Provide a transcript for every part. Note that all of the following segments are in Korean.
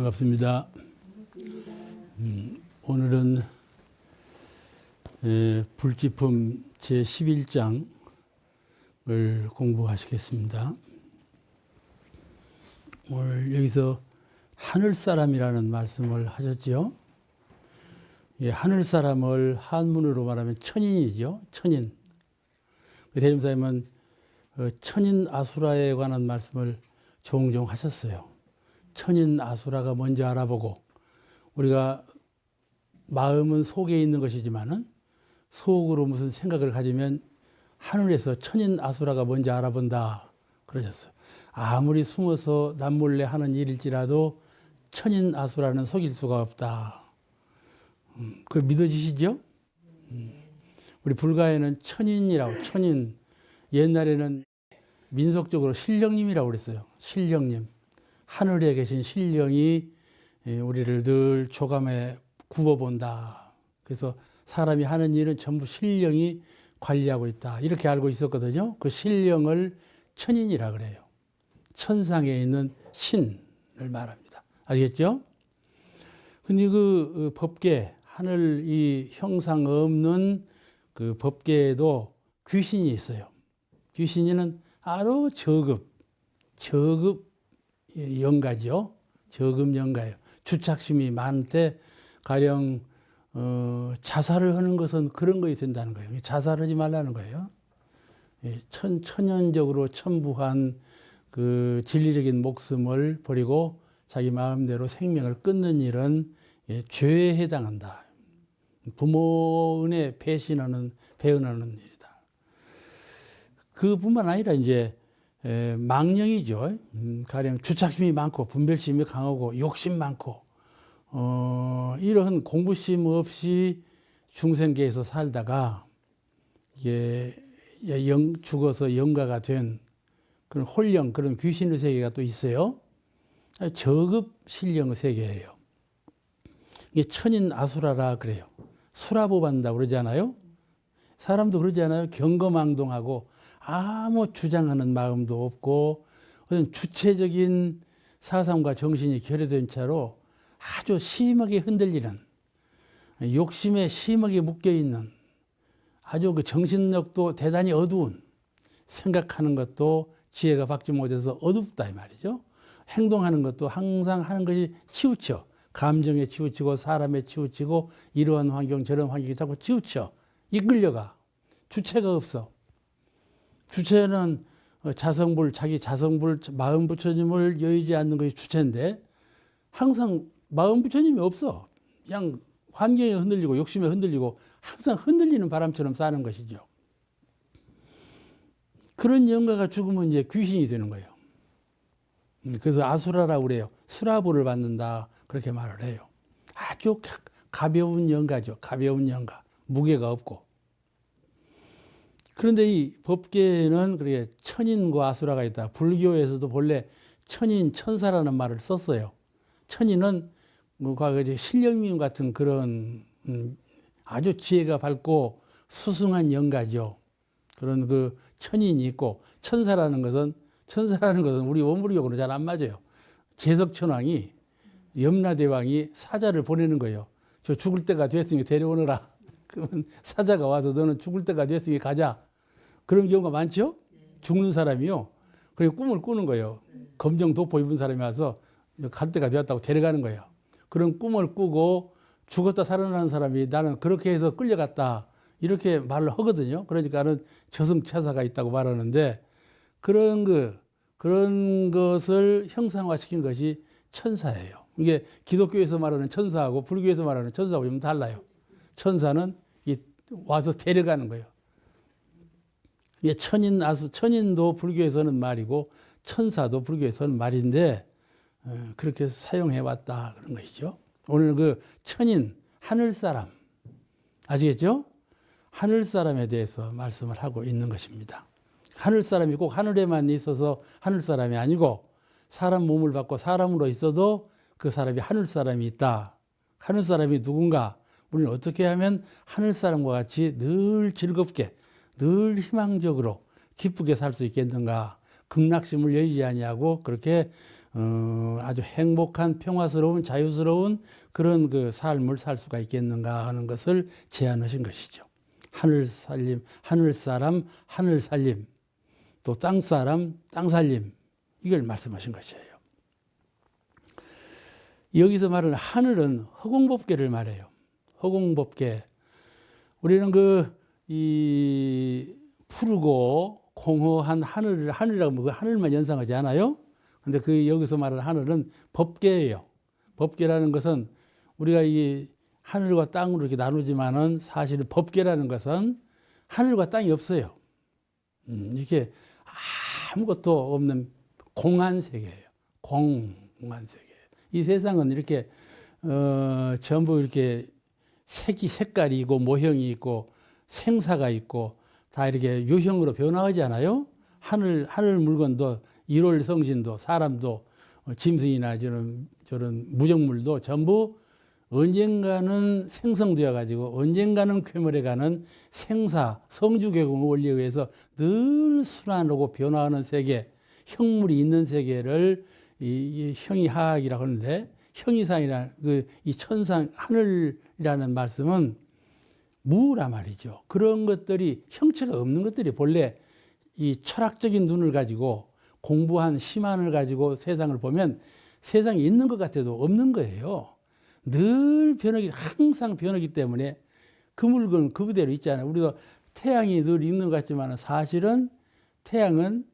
반갑습니다. 오늘은 불기품 제11장을 공부하시겠습니다. 오늘 여기서 하늘사람이라는 말씀을 하셨지요. 하늘사람을 한문으로 말하면 천인이죠. 천인. 대림사님은 천인 아수라에 관한 말씀을 종종 하셨어요. 천인 아수라가 뭔지 알아보고, 우리가 마음은 속에 있는 것이지만은 속으로 무슨 생각을 가지면 하늘에서 천인 아수라가 뭔지 알아본다 그러셨어요. 아무리 숨어서 남몰래 하는 일일지라도 천인 아수라는 속일 수가 없다. 그거 믿어지시죠? 우리 불가에는 천인이라고, 천인. 옛날에는 민속적으로 신령님이라고 그랬어요. 신령님. 하늘에 계신 신령이 우리를 늘 조감에 굽어본다. 그래서 사람이 하는 일은 전부 신령이 관리하고 있다. 이렇게 알고 있었거든요. 그 신령을 천인이라 그래요. 천상에 있는 신을 말합니다. 아시겠죠? 근데 그 법계, 하늘 이 형상 없는 그 법계에도 귀신이 있어요. 귀신이는 아주 저급 영가죠. 저급 영가예요. 주착심이 많을 때 가령 자살을 하는 것은 그런 것이 된다는 거예요. 자살하지 말라는 거예요. 천연적으로 천부한 그 진리적인 목숨을 버리고 자기 마음대로 생명을 끊는 일은 죄에 해당한다. 부모 은혜 배은하는 일이다. 그뿐만 아니라 이제 망령이죠. 가령 주착심이 많고 분별심이 강하고 욕심 많고 이런 공부심 없이 중생계에서 살다가 이게 죽어서 영가가 된 그런 홀령, 그런 귀신의 세계가 또 있어요. 저급 신령의 세계예요. 이게 천인 아수라라 그래요. 수라보반다고 그러지 않아요? 사람도 그러지 않아요? 경거망동하고 아무 주장하는 마음도 없고 그냥 주체적인 사상과 정신이 결여된 채로 아주 심하게 흔들리는, 욕심에 심하게 묶여있는, 아주 그 정신력도 대단히 어두운, 생각하는 것도 지혜가 받지 못해서 어둡다 이 말이죠. 행동하는 것도 항상 하는 것이 치우쳐. 감정에 치우치고 사람에 치우치고 이러한 환경 저런 환경에 자꾸 치우쳐. 이끌려가. 주체가 없어. 주체는 자성불, 자기 자성불, 마음 부처님을 여의지 않는 것이 주체인데 항상 마음 부처님이 없어. 그냥 환경에 흔들리고 욕심에 흔들리고 항상 흔들리는 바람처럼 사는 것이죠. 그런 영가가 죽으면 이제 귀신이 되는 거예요. 그래서 아수라라고 그래요. 수라보를 받는다 그렇게 말을 해요. 아주 가벼운 영가죠. 가벼운 영가. 무게가 없고. 그런데 이 법계에는 그렇게 천인과 아수라가 있다. 불교에서도 본래 천인, 천사라는 말을 썼어요. 천인은 과거에 신령님 같은 그런 아주 지혜가 밝고 수승한 영가죠. 그런 그 천인이 있고, 천사라는 것은 우리 원불교하고는 잘 안 맞아요. 제석천왕이, 염라대왕이 사자를 보내는 거예요. 저 죽을 때가 됐으니 데려오너라. 그러면 사자가 와서 너는 죽을 때가 됐으니 가자. 그런 경우가 많죠? 죽는 사람이요. 그리고 꿈을 꾸는 거예요. 검정 도포 입은 사람이 와서 갈 때가 되었다고 데려가는 거예요. 그런 꿈을 꾸고 죽었다 살아나는 사람이 나는 그렇게 해서 끌려갔다. 이렇게 말을 하거든요. 그러니까는 저승차사가 있다고 말하는데 그런 것을 형상화시킨 것이 천사예요. 이게 기독교에서 말하는 천사하고 불교에서 말하는 천사하고 좀 달라요. 천사는 와서 데려가는 거예요. 이게 천인도 불교에서는 말이고 천사도 불교에서는 말인데 그렇게 사용해 왔다 그런 것이죠. 오늘 그 천인, 하늘사람 아시겠죠? 하늘사람에 대해서 말씀을 하고 있는 것입니다. 하늘사람이 꼭 하늘에만 있어서 하늘사람이 아니고 사람 몸을 받고 사람으로 있어도 그 사람이 하늘사람이 있다. 하늘사람이 누군가? 우리는 어떻게 하면 하늘사람과 같이 늘 즐겁게 늘 희망적으로 기쁘게 살 수 있겠는가. 극락심을 여의지 아니하고 그렇게 아주 행복한 평화스러운 자유스러운 그런 그 삶을 살 수가 있겠는가 하는 것을 제안하신 것이죠. 하늘 살림, 하늘 사람, 하늘 살림, 또 땅 사람, 땅 살림, 이걸 말씀하신 것이에요. 여기서 말하는 하늘은 허공법계를 말해요. 허공법계. 우리는 이 푸르고 공허한 하늘이라고 하면 그 하늘만 연상하지 않아요? 근데 여기서 말하는 하늘은 법계예요. 법계라는 것은 우리가 이 하늘과 땅으로 이렇게 나누지만은 사실은 법계라는 것은 하늘과 땅이 없어요. 이렇게 아무것도 없는 공한 세계예요. 공한 세계. 이 세상은 이렇게 전부 이렇게 색깔이 있고 모형이 있고 생사가 있고 다 이렇게 유형으로 변화하지 않아요? 하늘 물건도 일월성신도 사람도 짐승이나 저런 무정물도 전부 언젠가는 생성되어 가지고 언젠가는 쾌멸해 가는 생사 성주계공 원리에 의해서 늘 순환하고 변화하는 세계, 형물이 있는 세계를 이 형이하학이라고 하는데, 형이상이라는 이 천상 하늘이라는 말씀은 무라 말이죠. 그런 것들이 형체가 없는 것들이 본래 이 철학적인 눈을 가지고 공부한 심한을 가지고 세상을 보면 세상에 있는 것 같아도 없는 거예요. 늘 변하기, 항상 변하기 때문에 그 물건 그 그대로 있잖아요. 우리가 태양이 늘 있는 것 같지만 사실은 태양은,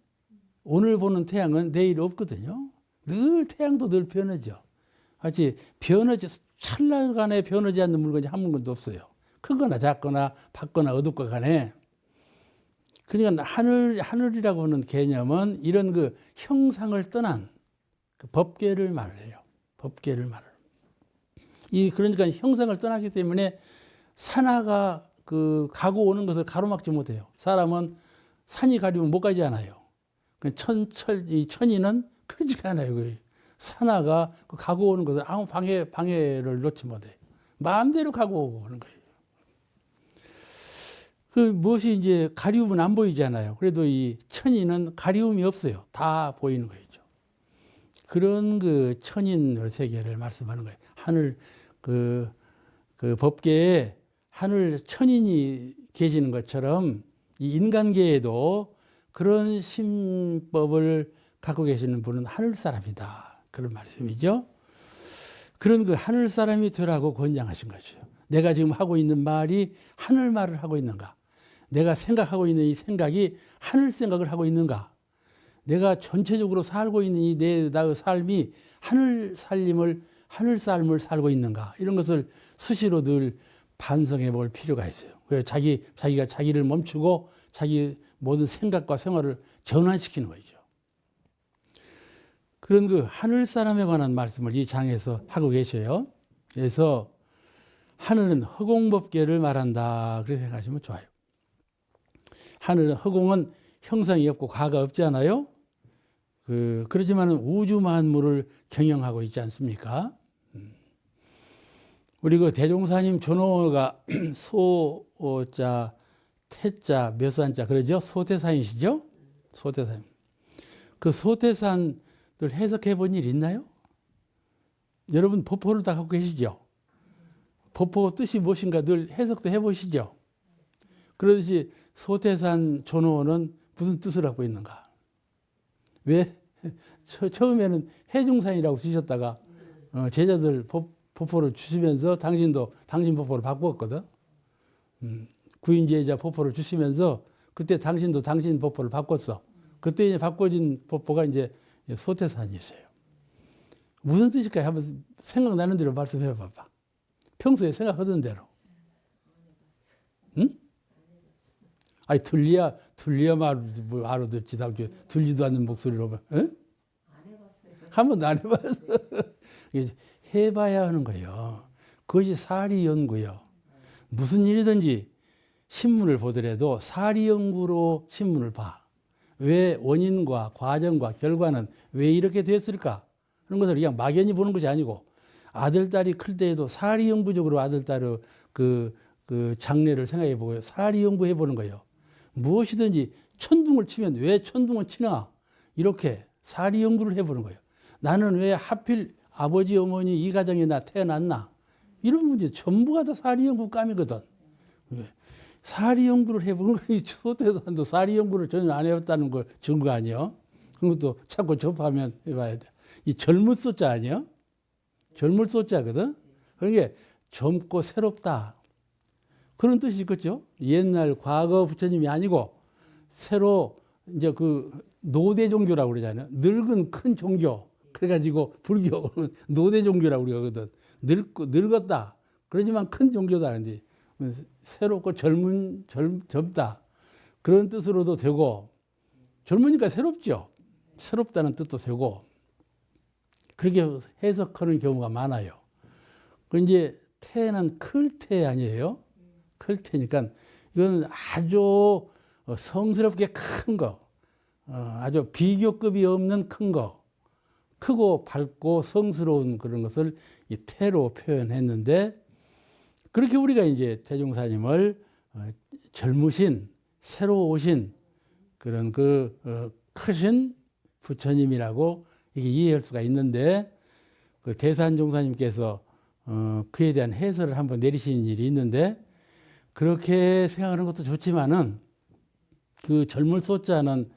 오늘 보는 태양은 내일 없거든요. 늘 태양도 늘 변하죠. 같이 찰나간에 변하지 않는 물건이 한 물건도 없어요. 크거나 작거나 밝거나 어둡고 간에. 그러니까 하늘이라고 하는 개념은 이런 그 형상을 떠난 그 법계를 말해요. 법계를 말해요. 그러니까 형상을 떠나기 때문에 산하가 가고 오는 것을 가로막지 못해요. 사람은 산이 가리면 못 가지 않아요. 이 천이는 그렇지가 않아요. 산하가 가고 오는 것을 아무 방해를 놓지 못해요. 마음대로 가고 오는 거예요. 무엇이 이제 가리움은 안 보이잖아요. 그래도 이 천인은 가리움이 없어요. 다 보이는 거죠. 그런 천인의 세계를 말씀하는 거예요. 하늘, 법계에 하늘 천인이 계시는 것처럼 이 인간계에도 그런 신법을 갖고 계시는 분은 하늘 사람이다. 그런 말씀이죠. 그런 하늘 사람이 되라고 권장하신 거죠. 내가 지금 하고 있는 말이 하늘 말을 하고 있는가? 내가 생각하고 있는 이 생각이 하늘 생각을 하고 있는가? 내가 전체적으로 살고 있는 나의 삶이 하늘 삶을 살고 있는가? 이런 것을 수시로 늘 반성해 볼 필요가 있어요. 그래서 자기가 자기를 멈추고 자기 모든 생각과 생활을 전환시키는 거죠. 그런 하늘 사람에 관한 말씀을 이 장에서 하고 계셔요. 그래서 하늘은 허공법계를 말한다. 그렇게 생각하시면 좋아요. 하늘은, 허공은 형상이 없고 가가 없잖아요. 그렇지만 우주 만물을 경영하고 있지 않습니까? 우리 대종사님 존호가 소자, 태자, 몇산자 그러죠? 소태산이시죠? 소태산. 소태산들 해석해 본 일 있나요? 여러분 법호를 다 갖고 계시죠? 법호 뜻이 무엇인가 늘 해석도 해보시죠? 그러듯이 소태산 존호는 무슨 뜻을 갖고 있는가? 왜? 처음에는 해중산이라고 지셨다가 제자들 법호를 주시면서 당신 법호를 바꾸었거든. 구인제자 법호를 주시면서 그때 당신도 당신 법호를 바꿨어. 그때 이제 바꿔진 법호가 이제 소태산이었어요. 무슨 뜻일까요? 한번 생각나는 대로 말씀해 봐봐. 평소에 생각하던 대로. 응? 아니 들려야 뭐 알아듣지. 들리도 않는 목소리로. 응? 한 번도 안 해봤어. 해봐야 하는 거예요. 그것이 사리 연구요. 무슨 일이든지 신문을 보더라도 사리 연구로 신문을 봐. 왜 원인과 과정과 결과는 왜 이렇게 됐을까? 그런 것을 그냥 막연히 보는 것이 아니고 아들, 딸이 클 때에도 사리 연구적으로 아들, 딸의 그 장래를 생각해 보고 사리 연구해 보는 거예요. 무엇이든지 천둥을 치면 왜 천둥을 치나? 이렇게 사리 연구를 해 보는 거예요. 나는 왜 하필 아버지 어머니 이 가정에 나 태어났나? 이런 문제 전부가 다 사리연구감이거든. 사리 연구를 해보는 거, 소태산도 사리 연구를 전혀 안 해봤다는 거 증거 아니요? 그것도 자꾸 접하면 해봐야 돼. 이 젊은 소자 아니요? 젊을 소자거든? 그러니까 젊고 새롭다. 그런 뜻이 있겠죠? 옛날 과거 부처님이 아니고 새로 이제 그 노대 종교라고 그러잖아요. 늙은 큰 종교. 그래가지고 불교는 노대 종교라고 그러거든. 늙었다. 그러지만 큰 종교다. 근데 새롭고 젊다. 그런 뜻으로도 되고, 젊으니까 새롭죠. 새롭다는 뜻도 되고, 그렇게 해석하는 경우가 많아요. 그 이제 태는 클태 아니에요? 클태니까 이건 아주 성스럽게 큰 거, 아주 비교급이 없는 큰 거, 크고 밝고 성스러운 그런 것을 이 태로 표현했는데, 그렇게 우리가 이제 태종사님을 젊으신, 새로 오신 그런 크신 부처님이라고 이게 이해할 수가 있는데, 그 대산종사님께서 그에 대한 해설을 한번 내리시는 일이 있는데, 그렇게 생각하는 것도 좋지만은 그 젊을 소자는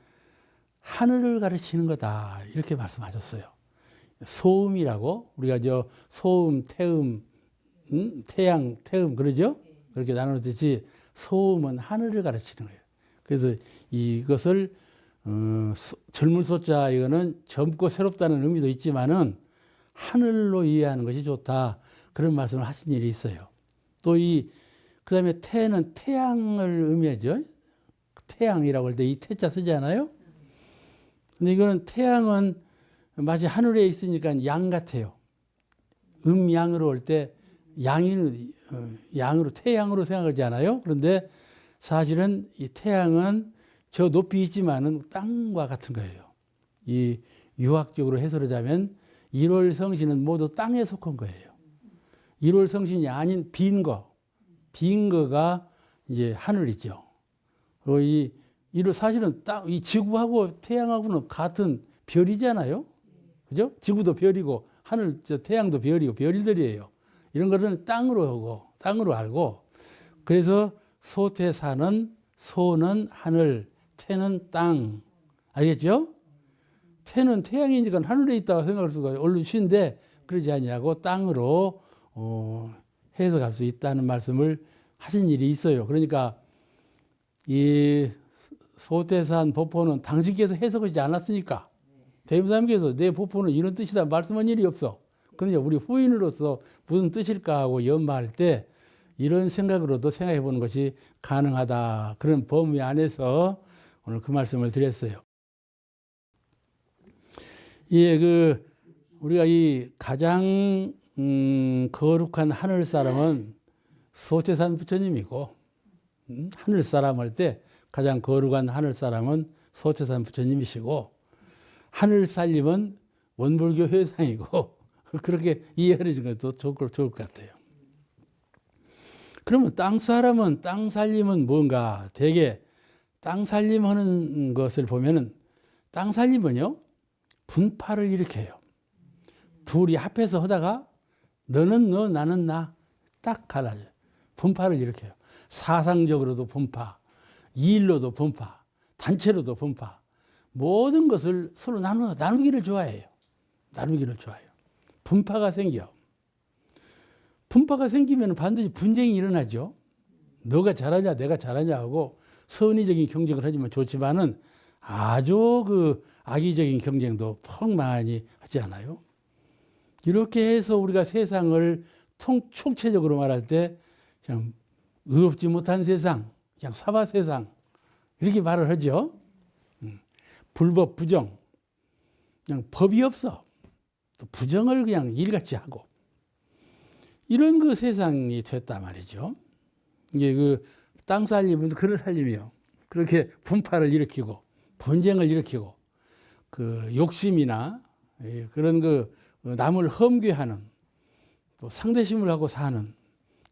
하늘을 가르치는 거다 이렇게 말씀하셨어요. 소음이라고 우리가 저 소음, 태음, 태양, 태음 그러죠? 그렇게 나누듯이 소음은 하늘을 가르치는 거예요. 그래서 이것을 젊을 소자 이거는 젊고 새롭다는 의미도 있지만은 하늘로 이해하는 것이 좋다 그런 말씀을 하신 일이 있어요. 또 그다음에 태는 태양을 의미하죠. 태양이라고 할 때 이 태자 쓰지 않아요? 근데 이거는 태양은 마치 하늘에 있으니까 양 같아요. 음양으로 올 때 양으로 태양으로 생각하지 않아요? 그런데 사실은 이 태양은 저 높이 있지만은 땅과 같은 거예요. 이 유학적으로 해설하자면 1월 성신은 모두 땅에 속한 거예요. 1월 성신이 아닌 빈 거가 이제 하늘이죠. 그리고 사실은 이 지구하고 태양하고는 같은 별이잖아요. 그죠? 지구도 별이고 태양도 별이고 별들이에요. 이런 거는 땅으로 알고, 그래서 소태사는 소는 하늘, 태는 땅. 알겠죠? 태는 태양이니까 하늘에 있다고 생각할 수가 얼른 쉬운데 그러지 아니하고 땅으로 해석할 수 있다는 말씀을 하신 일이 있어요. 그러니까 이 소태산 법포는 당신께서 해석하지 않았으니까 대임사님께서 내 법포는 이런 뜻이다 말씀한 일이 없어. 그러니까 우리 후인으로서 무슨 뜻일까 하고 연마할 때 이런 생각으로도 생각해 보는 것이 가능하다. 그런 범위 안에서 오늘 그 말씀을 드렸어요. 예, 우리가 이 가장 거룩한 하늘 사람은 소태산 부처님이고, 하늘 사람 할 때 가장 거룩한 하늘 사람은 소태산 부처님이시고, 하늘 살림은 원불교 회상이고, 그렇게 이해해 주는 것도 좋을 것 같아요. 그러면 땅 사람은, 땅 살림은 뭔가? 대개 땅 살림하는 것을 보면은, 땅 살림은요, 분파를 일으켜요. 둘이 합해서 하다가 너는 너, 나는 나, 딱 갈라져요. 분파를 일으켜요. 사상적으로도 분파, 일로도 분파, 단체로도 분파. 모든 것을 서로 나누기를 좋아해요. 나누기를 좋아해요. 분파가 생겨. 분파가 생기면 반드시 분쟁이 일어나죠. 너가 잘하냐, 내가 잘하냐 하고 선의적인 경쟁을 하지만 좋지만은 아주 악의적인 경쟁도 퍽 많이 하지 않아요? 이렇게 해서 우리가 세상을 총체적으로 말할 때 그냥 의롭지 못한 세상, 그냥 사바 세상 이렇게 말을 하죠. 불법 부정, 그냥 법이 없어. 또 부정을 그냥 일같이 하고 이런 세상이 됐단 말이죠. 이게 땅 살림은 그런 살림이요. 그렇게 분파를 일으키고 분쟁을 일으키고 욕심이나 그런 남을 험괴하는 또 상대심을 하고 사는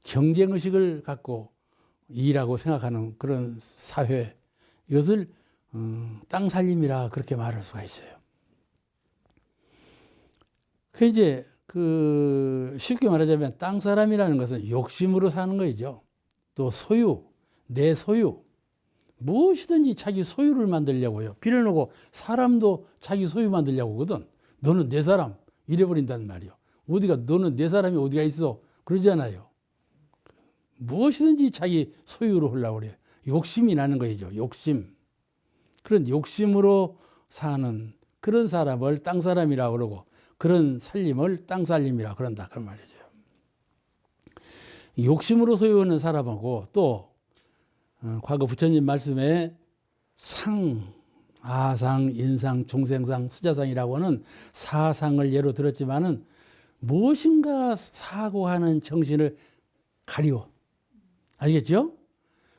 경쟁의식을 갖고 일하고 생각하는 그런 사회, 이것을 땅 살림이라 그렇게 말할 수가 있어요. 그 이제 그 쉽게 말하자면 땅 사람이라는 것은 욕심으로 사는 거죠. 또 소유, 내 소유. 무엇이든지 자기 소유를 만들려고요. 빌어놓고 사람도 자기 소유 만들려고 하거든. 너는 내 사람 이래버린단 말이요. 어디가 너는 내 사람이 어디가 있어 그러잖아요. 무엇이든지 자기 소유로 하려고 그래요. 욕심이 나는 거죠. 욕심. 그런 욕심으로 사는 그런 사람을 땅 사람이라고 그러고 그런 살림을 땅 살림이라고 그런다 그런 말이죠. 욕심으로 소유하는 사람하고 또 과거 부처님 말씀에 상, 아상, 인상, 중생상, 수자상이라고 하는 사상을 예로 들었지만은 무엇인가 사고하는 정신을 가리워. 알겠죠?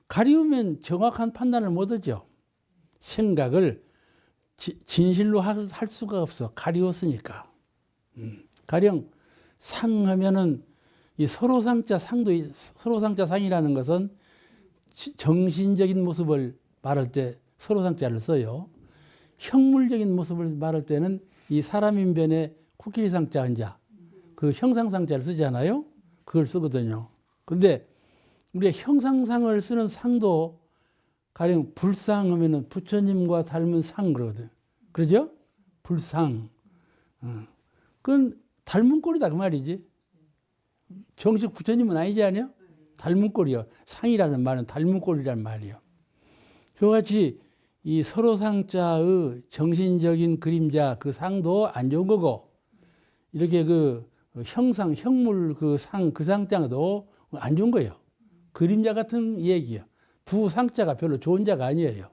가리우면 정확한 판단을 못 하죠. 생각을 진실로 할 수가 없어. 가리웠으니까. 가령 상하면은 이 서로상자 상도 서로상자 상이라는 것은 정신적인 모습을 말할 때 서로상자를 써요. 형물적인 모습을 말할 때는 이 사람인변의 코끼리상자 한자 그 형상상자를 쓰잖아요. 그걸 쓰거든요. 근데 우리가 형상상을 쓰는 상도 가령 불상 하면은 부처님과 닮은 상 그러거든. 그러죠? 불상. 그건 닮은 꼴이다 그 말이지. 정식 부처님은 아니지 않아요? 닮은 꼴이요. 상이라는 말은 닮은 꼴이라는 말이요. 그와 같이 이 서로상자의 정신적인 그림자 그 상도 안 좋은 거고 이렇게 그 형상 형물 그 상 그 상자도 안 좋은 거예요. 그림자 같은 얘기요. 두 상자가 별로 좋은 자가 아니에요.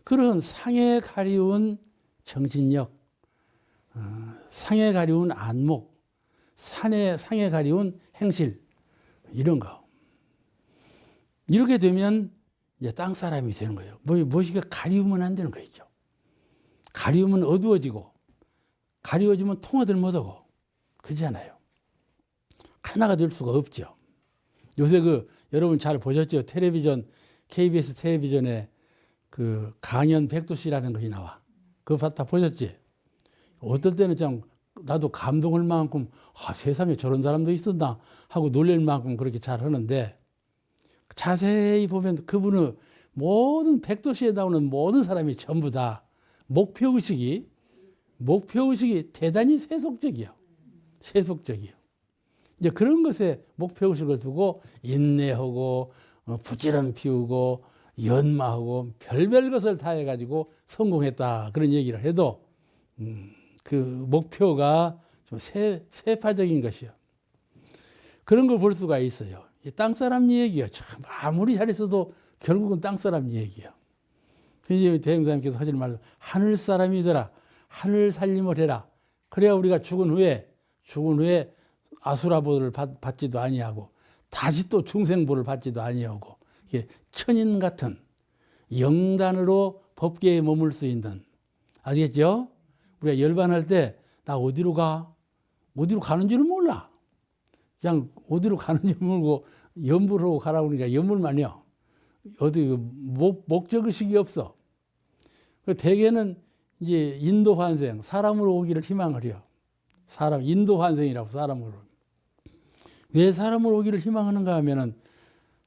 그런 상에 가리운 정신력, 상에 가리운 안목, 상에 가리운 행실 이런 거. 이렇게 되면 이제 땅 사람이 되는 거예요. 무엇이가 가리우면 안 되는 거죠. 가리우면 어두워지고 가리워지면 통화들 못하고 그렇잖아요. 하나가 될 수가 없죠. 요새 여러분 잘 보셨죠? 텔레비전 KBS 텔레비전에 그 강연 백도씨라는 것이 나와. 그거 다 보셨지? 어떨 때는 좀 나도 감동할 만큼 세상에 저런 사람도 있었나 하고 놀랄 만큼 그렇게 잘 하는데 자세히 보면 그분은 모든 백도시에 나오는 모든 사람이 전부 다 목표의식이 대단히 세속적이요. 이제 그런 것에 목표의식을 두고 인내하고 부지런 피우고 연마하고 별별 것을 다 해가지고 성공했다 그런 얘기를 해도 그 목표가 좀 세파적인 것이요. 그런 걸 볼 수가 있어요. 땅사람 얘기요. 참 아무리 잘했어도 결국은 땅사람 얘기요. 그래서 대행사님께서 하시는 말도 하늘 사람이더라. 하늘 살림을 해라. 그래야 우리가 죽은 후에 아수라보를 받지도 아니하고 다시 또 중생보를 받지도 아니하고 이게 천인 같은 영단으로 법계에 머물 수 있는 아시겠죠? 우리가 열반할 때 나 어디로 가는 줄을 몰라. 그냥 어디로 가는지 모르고 연불을 하고 가라고 그러니까 연불만이요. 어디 목적의식이 없어. 대개는 이제 인도 환생, 사람으로 오기를 희망을 해요. 인도 환생이라고 사람으로. 왜 사람으로 오기를 희망하는가 하면은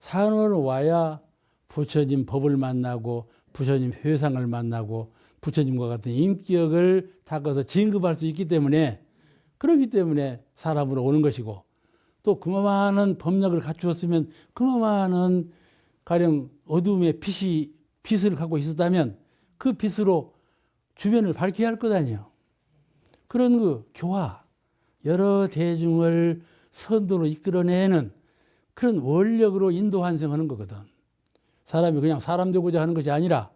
사람으로 와야 부처님 법을 만나고 부처님 회상을 만나고 부처님과 같은 인격을 닦아서 진급할 수 있기 때문에 그렇기 때문에 사람으로 오는 것이고 또 그만한 법력을 갖추었으면 그만한 가령 어둠의 빛을 갖고 있었다면 그 빛으로 주변을 밝혀야 할 것 아니에요. 그런 그 교화, 여러 대중을 선도로 이끌어내는 그런 원력으로 인도 환생하는 거거든. 사람이 그냥 사람 되고자 하는 것이 아니라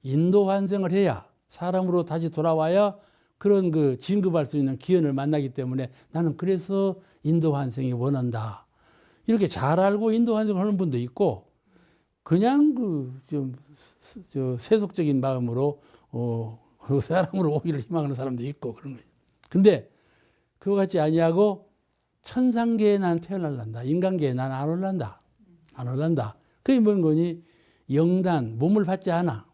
인도 환생을 해야 사람으로 다시 돌아와야 그런 그 진급할 수 있는 기회를 만나기 때문에 나는 그래서 인도 환생이 원한다. 이렇게 잘 알고 인도 환생을 하는 분도 있고 그냥 좀 세속적인 마음으로 그 사람으로 오기를 희망하는 사람도 있고 그런 거예요. 근데 그거 같지 아니하고 천상계에 난 태어날란다. 인간계에 난 안 올란다. 그게 뭔 거니? 영단, 몸을 받지 않아.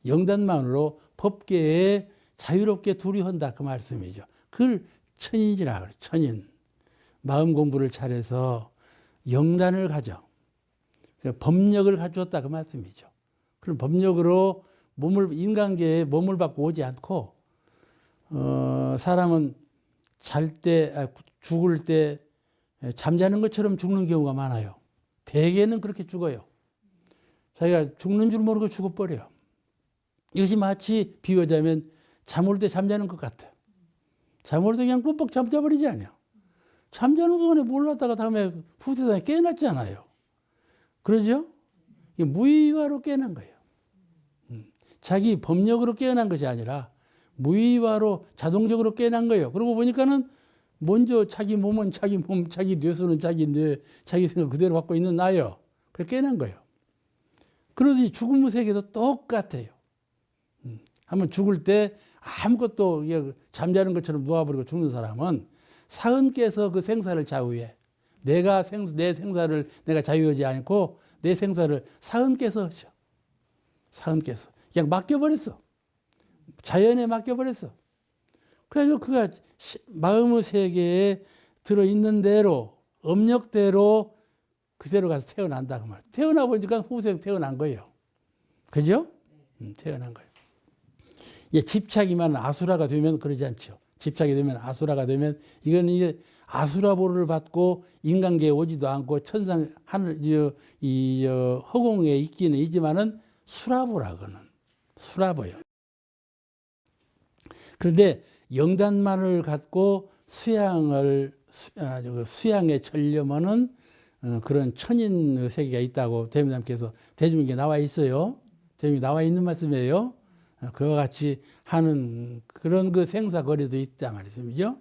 영단만으로 법계에 자유롭게 두리한다 그 말씀이죠. 그걸 천인이라 그래. 천인. 마음 공부를 잘해서 영단을 가져. 법력을 가져왔다 그 말씀이죠. 그럼 법력으로 인간계에 몸을 받고 오지 않고 사람은 죽을 때 잠자는 것처럼 죽는 경우가 많아요. 대개는 그렇게 죽어요. 자기가 죽는 줄 모르고 죽어버려요. 이것이 마치 비유하자면 잠올 때 잠자는 것 같아. 잠올 때 그냥 뻑뻑 잠자버리지 않아요. 잠자는 동안에 몰랐다가 다음에 후세상에 깨어났잖아요. 그러죠? 무의화로 깨어난 거예요. 자기 법력으로 깨어난 것이 아니라 무의화로 자동적으로 깨어난 거예요. 그러고 보니까는 먼저 자기 몸은 자기 몸, 자기 뇌수는 자기 뇌, 자기 생각 그대로 갖고 있는 나예요. 그래서 깨어난 거예요. 그러듯이 죽음의 세계도 똑같아요. 한번 죽을 때 아무것도 잠자는 것처럼 누워버리고 죽는 사람은 사흔 깨서 그 생사를 자유해. 내 생사를 내가 자유하지 않고 내 생사를 사흔 깨서 하죠. 사흔 깨서. 그냥 맡겨버렸어. 자연에 맡겨버렸어. 그래서 그가 마음의 세계에 들어있는 대로, 업력대로 그대로 가서 태어난다. 그 말. 태어나 보니까 후생 태어난 거예요. 그죠? 태어난 거예요. 집착이 많은 아수라가 되면 그러지 않죠. 집착이 되면 아수라가 되면 이건 이게 아수라보를 받고 인간계에 오지도 않고 천상 하늘 허공에 있기는 있지만은 수라보라고는 수라보요. 그런데 영단만을 갖고 수양에 전념하는 그런 천인 세계가 있다고 대미남께서 대중에게 나와 있어요. 대중에 나와 있는 말씀이에요. 그와 같이 하는 그런 그 생사거리도 있다 말이죠.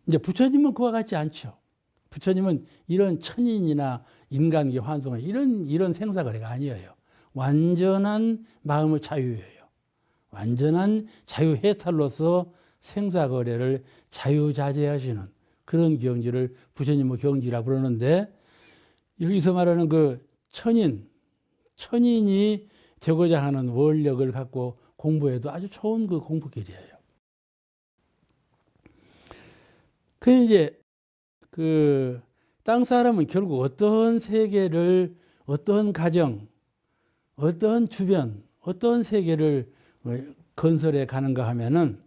이제 부처님은 그와 같지 않죠. 부처님은 이런 천인이나 인간계 환송은 이런 생사거리가 아니에요. 완전한 마음의 자유예요. 완전한 자유해탈로서 생사거래를 자유자재하시는 그런 경지를 부처님의 경지라고 그러는데 여기서 말하는 그 천인이 되고자 하는 원력을 갖고 공부해도 아주 좋은 그 공부길이에요. 그 이제 그 땅 사람은 결국 어떤 세계를, 어떤 가정, 어떤 주변, 어떤 세계를 건설해 가는가 하면은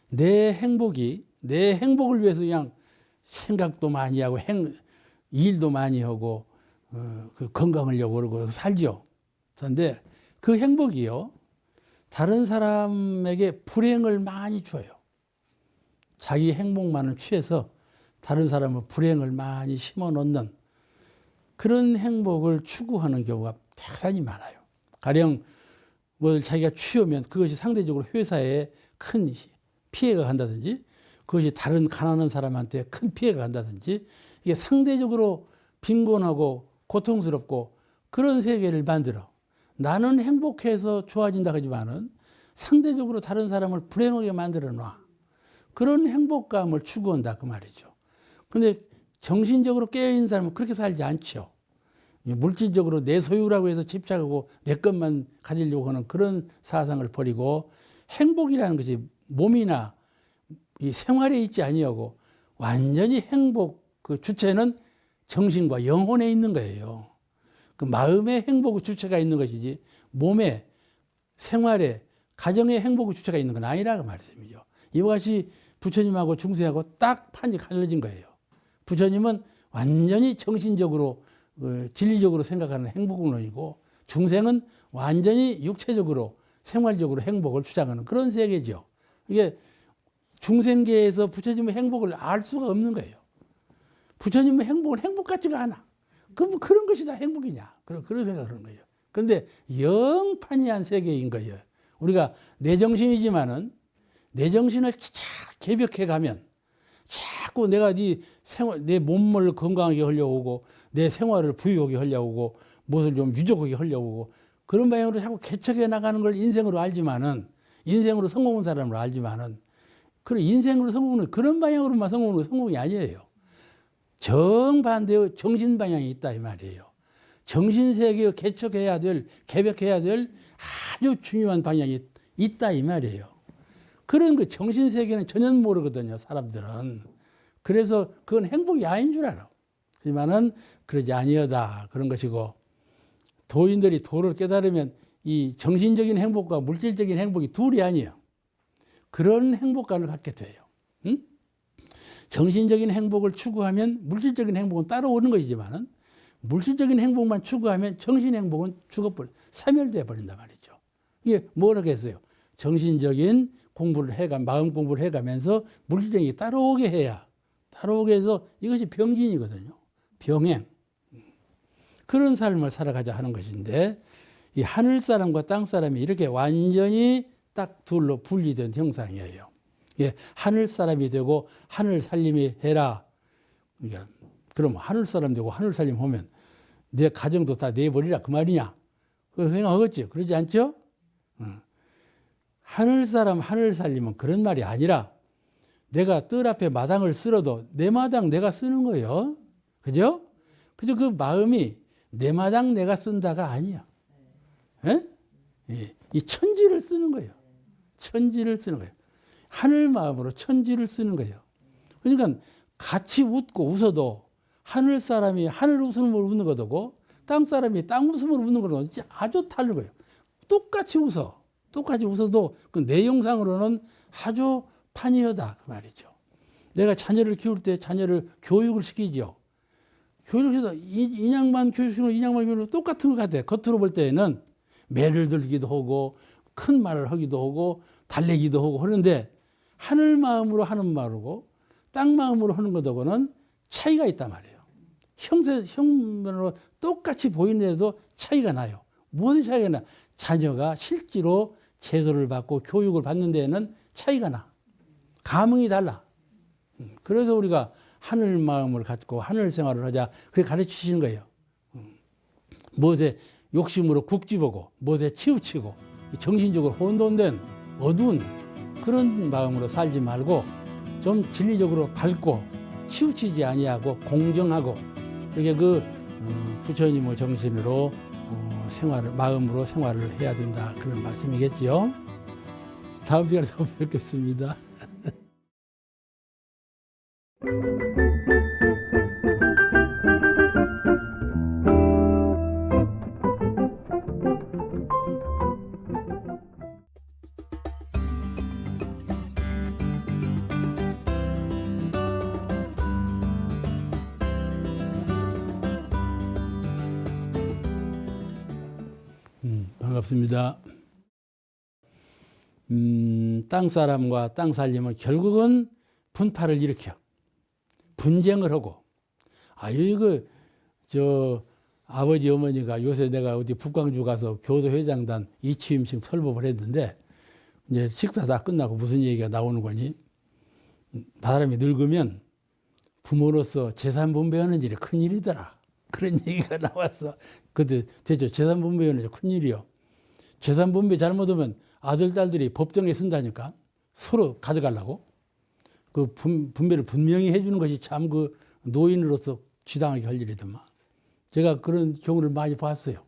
내 행복을 위해서 그냥 생각도 많이 하고 일도 많이 하고 그 건강하려고 그러고 살죠. 그런데 그 행복이요, 다른 사람에게 불행을 많이 줘요. 자기 행복만을 취해서 다른 사람의 불행을 많이 심어 놓는 그런 행복을 추구하는 경우가 대단히 많아요. 가령 뭘 자기가 취하면 그것이 상대적으로 회사에 큰 피해가 간다든지, 그것이 다른 가난한 사람한테 큰 피해가 간다든지, 이게 상대적으로 빈곤하고 고통스럽고 그런 세계를 만들어. 나는 행복해서 좋아진다 하지만은 상대적으로 다른 사람을 불행하게 만들어 놔. 그런 행복감을 추구한다 그 말이죠. 근데 정신적으로 깨어있는 사람은 그렇게 살지 않죠. 물질적으로 내 소유라고 해서 집착하고 내 것만 가지려고 하는 그런 사상을 버리고, 행복이라는 것이 몸이나 이 생활에 있지 아니하고 완전히 행복 그 주체는 정신과 영혼에 있는 거예요. 그 마음의 행복의 주체가 있는 것이지 몸에, 생활에, 가정의 행복의 주체가 있는 건 아니라고 말씀이죠. 이와 같이 부처님하고 중생하고 딱 판이 갈라진 거예요. 부처님은 완전히 정신적으로 진리적으로 생각하는 행복론이고, 중생은 완전히 육체적으로 생활적으로 행복을 주장하는 그런 세계죠. 이게 중생계에서 부처님의 행복을 알 수가 없는 거예요. 부처님의 행복은 행복 같지가 않아. 그럼 그런 것이 다 행복이냐? 그런 생각을 하는 거예요. 그런데 영판이한 세계인 거예요. 우리가 내 정신이지만은 내 정신을 개벽해 가면 자꾸 내가 내 몸을 건강하게 하려고 하고 내 생활을 부유하게 하려고 하고 무엇을 좀 유족하게 하려고 하고 그런 방향으로 자꾸 개척해 나가는 걸 인생으로 알지만은, 인생으로 성공한 사람으로 알지만은, 그런 인생으로 성공은 그런 방향으로만 성공은 성공이 아니에요. 정반대의 정신 방향이 있다 이 말이에요. 정신세계에 개척해야 될, 개벽해야 될 아주 중요한 방향이 있다 이 말이에요. 그런 그 정신세계는 전혀 모르거든요, 사람들은. 그래서 그건 행복이 아닌 줄 알아. 하지만은 그러지 아니하다. 그런 것이고, 도인들이 도를 깨달으면 이 정신적인 행복과 물질적인 행복이 둘이 아니에요. 그런 행복감을 갖게 돼요. 응? 정신적인 행복을 추구하면 물질적인 행복은 따라오는 것이지만은 물질적인 행복만 추구하면 정신 행복은 죽어버려, 사멸돼 버린단 말이죠. 이게 뭐라고 했어요? 정신적인 공부를 해가, 마음 공부를 해가면서 물질적인 게 따라오게 해야, 따라오게 해서 이것이 병진이거든요. 병행. 그런 삶을 살아가자 하는 것인데, 이 하늘 사람과 땅 사람이 이렇게 완전히 딱 둘로 분리된 형상이에요. 예, 하늘 사람이 되고 하늘 살림이 해라. 그러니까 그럼 하늘 사람 되고 하늘 살림 하면 내 가정도 다 내버리라 그 말이냐? 그거 생각하겠지? 그러지 않죠? 하늘 사람 하늘 살림은 그런 말이 아니라 내가 뜰 앞에 마당을 쓸어도 내 마당 내가 쓰는 거예요. 그죠? 그죠? 그 마음이 내 마당 내가 쓴다가 아니야. 예? 이 천지를 쓰는 거예요. 천지를 쓰는 거예요. 하늘 마음으로 천지를 쓰는 거예요. 그러니까 같이 웃고 웃어도 하늘 사람이 하늘 웃음을 웃는 거고 땅 사람이 땅 웃음을 웃는 거는 아주 다른 거예요. 똑같이 웃어. 똑같이 웃어도 그 내용상으로는 아주 판이하다 그 말이죠. 내가 자녀를 키울 때 자녀를 교육을 시키죠. 교육을 시켜서 인양만 교육시키고 인양만 교육을 똑같은 것 같아. 겉으로 볼 때는 매를 들기도 하고 큰 말을 하기도 하고 달래기도 하고 하는데 하늘 마음으로 하는 말하고 땅 마음으로 하는 것하고는 차이가 있단 말이에요. 형면으로 똑같이 보이는데도 차이가 나요. 무엇의 차이가 나? 자녀가 실제로 제도를 받고 교육을 받는 데에는 차이가 나. 감흥이 달라. 그래서 우리가 하늘 마음을 갖고 하늘 생활을 하자. 그렇게 가르치시는 거예요. 무엇에 욕심으로 국지보고 무엇에 치우치고 정신적으로 혼돈된 어두운 그런 마음으로 살지 말고 좀 진리적으로 밝고 치우치지 아니하고 공정하고 이게 그 부처님의 정신으로 생활을 마음으로 생활을 해야 된다 그런 말씀이겠지요. 다음 시간에 또 뵙겠습니다. 반갑습니다. 땅 사람과 땅 살림은 결국은 분파를 일으켜 분쟁을 하고 이거 저 아버지 어머니가 요새 내가 어디 북광주 가서 교도회장단 이취임식 설법을 했는데 이제 식사 다 끝나고 무슨 얘기가 나오는 거니? 사람이 늙으면 부모로서 재산 분배하는 일이 큰 일이더라. 그런 얘기가 나왔어. 그때 대체 재산 분배하는 게 큰 일이요. 재산 분배 잘못하면 아들, 딸들이 법정에 쓴다니까. 서로 가져가려고. 그 분배를 분명히 해주는 것이 참 그 노인으로서 지당하게 할 일이더만. 제가 그런 경우를 많이 봤어요.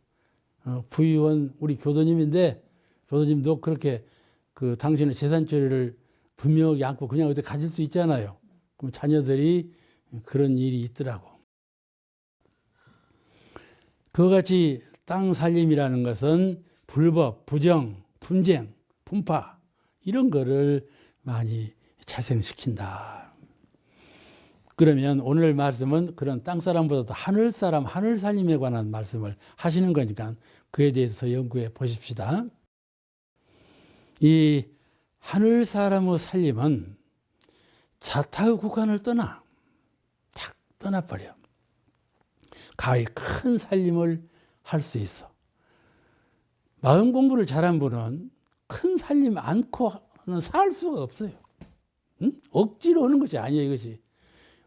부의원 우리 교도님인데 교도님도 그렇게 그 당신의 재산 처리를 분명하게 않고 그냥 어디 가질 수 있잖아요. 그럼 자녀들이 그런 일이 있더라고. 그와 같이 땅 살림이라는 것은 불법, 부정, 분쟁, 분파 이런 거를 많이 자생시킨다. 그러면 오늘 말씀은 그런 땅 사람보다도 하늘 사람, 하늘 살림에 관한 말씀을 하시는 거니까 그에 대해서 연구해 보십시다. 이 하늘 사람의 살림은 자타의 국한을 딱 떠나버려. 가히 큰 살림을 할 수 있어. 마음 공부를 잘한 분은 큰 살림 않고는 살 수가 없어요. 응? 억지로 하는 것이 아니에요, 이것이.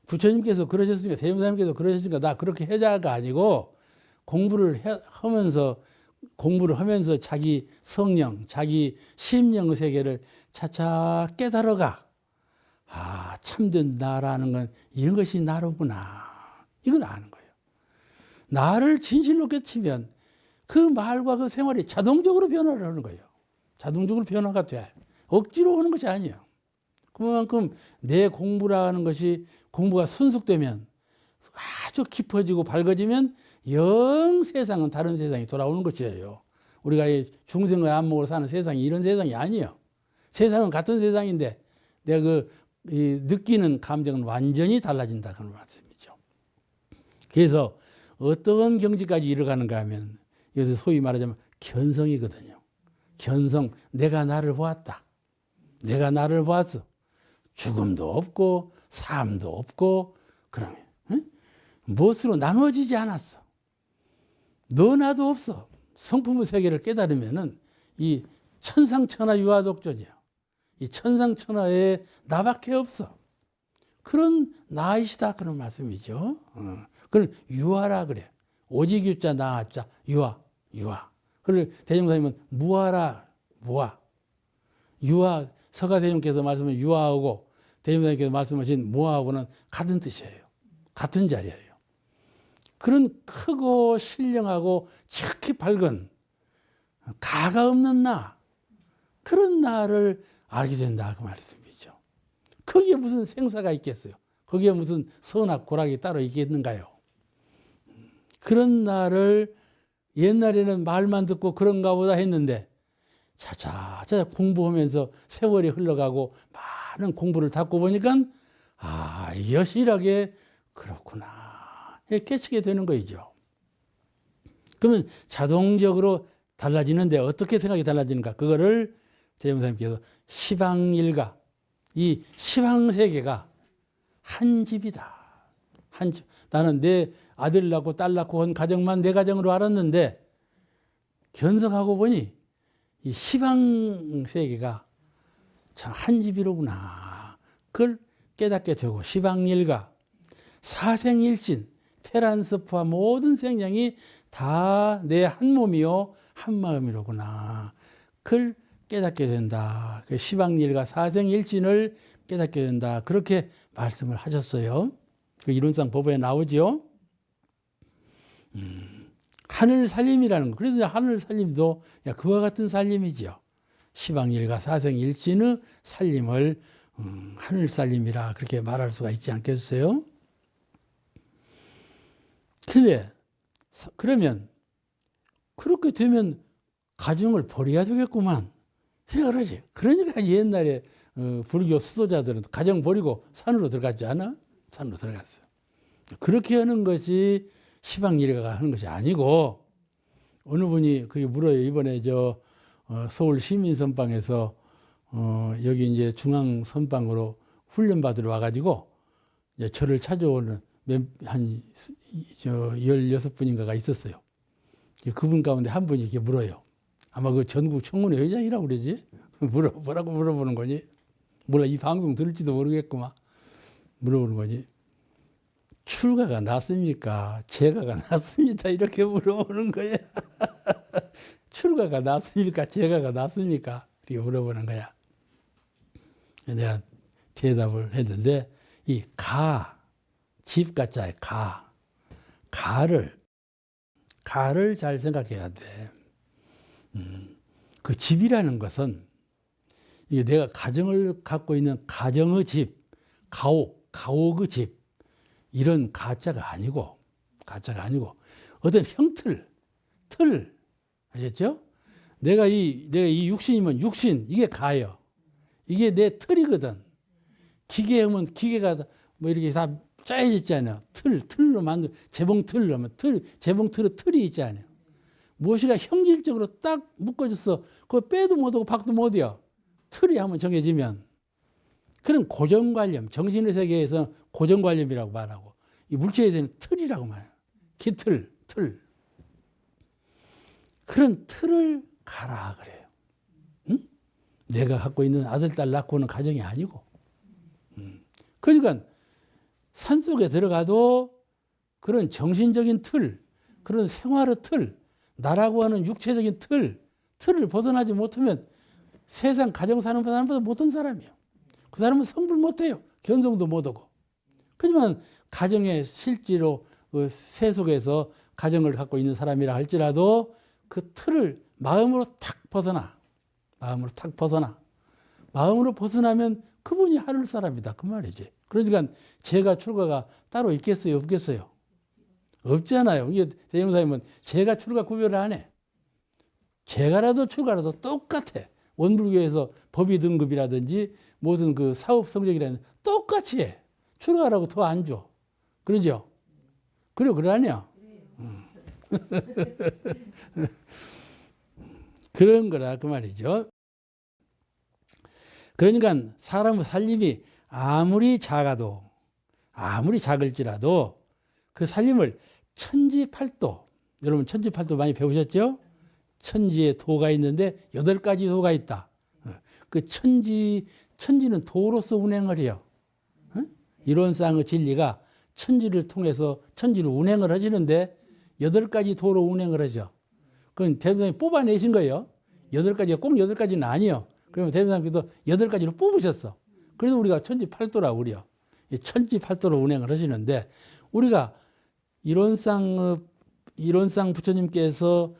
부처님께서 그러셨으니까, 세무사님께서 그러셨으니까 나 그렇게 해자가 아니고 공부를 하면서 자기 성령, 자기 심령의 세계를 차차 깨달아가. 참된 나라는 건 이런 것이 나로구나. 이걸 아는 거예요. 나를 진실로 깨치면 그 말과 그 생활이 자동적으로 변화를 하는 거예요. 자동적으로 변화가 돼. 억지로 하는 것이 아니에요. 그만큼 내 공부라는 것이 공부가 순숙되면 아주 깊어지고 밝아지면 영 세상은 다른 세상이 돌아오는 것이에요. 우리가 이 중생의 안목으로 사는 세상이 이런 세상이 아니에요. 세상은 같은 세상인데 내가 느끼는 감정은 완전히 달라진다 그런 말씀이죠. 그래서 어떤 경지까지 이르가는가 하면 여기서 소위 말하자면 견성이거든요. 견성, 내가 나를 보았다. 내가 나를 보았어. 죽음도 없고 삶도 없고 그러면 무엇으로 나눠지지 않았어. 너 나도 없어. 성품의 세계를 깨달으면은 이 천상천하 유아독존이야. 이 천상천하에 나밖에 없어. 그런 나이시다 그런 말씀이죠. 그걸 유아라 그래. 오직 유자 나자 유아. 그리고 대종사님은 무아라 무아. 유아 서가대종께서 말씀은 유아하고 대종사님께서 말씀하신 무아하고는 같은 뜻이에요. 같은 자리예요. 그런 크고 신령하고 척히 밝은 가가 없는 나, 그런 나를 알게 된다 그 말씀이죠. 거기에 무슨 생사가 있겠어요? 거기에 무슨 선악 고락이 따로 있겠는가요? 그런 나를 옛날에는 말만 듣고 그런가 보다 했는데 차차차차 공부하면서 세월이 흘러가고 많은 공부를 닦고 보니까 여실하게 그렇구나 깨치게 되는 거죠. 그러면 자동적으로 달라지는데 어떻게 생각이 달라지는가? 그거를 대종사님께서 시방일가, 이 시방세계가 한 집이다. 한 집. 나는 내 아들 낳고 딸 낳고 한 가정만 내 가정으로 알았는데 견성하고 보니 이 시방세계가 참 한 집이로구나. 그걸 깨닫게 되고 시방일가, 사생일신, 테란스프와 모든 생명이 다 내 한 몸이요 한 마음이로구나. 그걸 깨닫게 된다. 그 시방일가 사생일신을 깨닫게 된다. 그렇게 말씀을 하셨어요. 그 이론상 법에 나오지요. 하늘 살림이라는 거. 그래서 하늘 살림도 그와 같은 살림이지요. 시방일가 사생일신의 살림을 하늘 살림이라 그렇게 말할 수가 있지 않겠어요? 근데 그러면 그렇게 되면 가정을 버려야 되겠구만 생각을 하지. 그러니까 옛날에 불교 수도자들은 가정 버리고 산으로 들어갔지 않아? 산으로 들어갔어요. 그렇게 하는 것이 시방일가가 하는 것이 아니고, 어느 분이 그게 물어요. 이번에 서울 시민선방에서 여기 이제 중앙 선방으로 훈련 받으러 와가지고 이제 저를 찾아오는 한 16분인가가 있었어요. 그분 가운데 한 분이 이렇게 물어요. 아마 그 전국 청문회 회장이라고 그러지? 뭐라고 물어보는 거니? 몰라, 이 방송 들을지도 모르겠구만. 물어보는 거지. 출가가 낫습니까? 재가가 낫습니까? 이렇게 물어보는 거야. 출가가 낫습니까? 재가가 낫습니까? 이렇게 물어보는 거야. 내가 대답을 했는데, 이 집 가짜의 가를 잘 생각해야 돼. 그 집이라는 것은 이게 내가 가정을 갖고 있는 가정의 집, 가옥의 집, 이런 가짜가 아니고 어떤 형틀, 틀, 아셨죠? 내가 이 육신이면 육신, 이게 가요. 이게 내 틀이거든. 기계하면 기계가 뭐 이렇게 다 짜여져 있잖아요. 틀로 만든 재봉틀로 하면 재봉틀의 틀이 있잖아요. 무엇이가 형질적으로 딱 묶어졌어. 그거 빼도 못하고 박도 못해요. 틀이 한번 정해지면. 그런 고정관념, 정신의 세계에서 고정관념이라고 말하고, 이 물체에서는 틀이라고 말해요. 기틀, 틀. 그런 틀을 가라 그래요. 응? 내가 갖고 있는 아들, 딸 낳고 오는 가정이 아니고. 그러니까 산속에 들어가도 그런 정신적인 틀, 그런 생활의 틀, 나라고 하는 육체적인 틀을 벗어나지 못하면 세상 가정 사는 사람보다 못한 사람이에요. 그 사람은 성불 못해요. 견성도 못하고. 하지만 가정에 실제로 그 세속에서 가정을 갖고 있는 사람이라 할지라도 그 틀을 마음으로 탁 벗어나. 마음으로 벗어나면 그분이 하늘 사람이다. 그 말이지. 그러니까 죄가 출가가 따로 있겠어요? 없겠어요? 없잖아요. 이게 대명사님은 죄가 출가 구별을 안 해. 죄가라도 출가라도 똑같아. 원불교에서 법의 등급이라든지 무슨 그 사업 성적이라든지 똑같이 해. 출가라고 더 안 줘. 그러죠? 그러냐? 그런 거라 그 말이죠. 그러니까 사람의 살림이 아무리 작아도 아무리 작을지라도 그 살림을 천지팔도, 여러분 천지팔도 많이 배우셨죠? 천지에 도가 있는데 8가지 도가 있다. 그 천지는 도로서 운행을 해요. 이론상의 진리가 천지를 통해서 천지를 운행을 하시는데 8가지 도로 운행을 하죠. 그건 대부분이 뽑아내신 거예요. 8가지가 꼭 8가지는 아니에요. 그러면 대부분께서 8가지로 뽑으셨어. 그래서 우리가 천지팔도라고 그래요. 천지팔도로 운행을 하시는데 우리가 이론상 부처님께서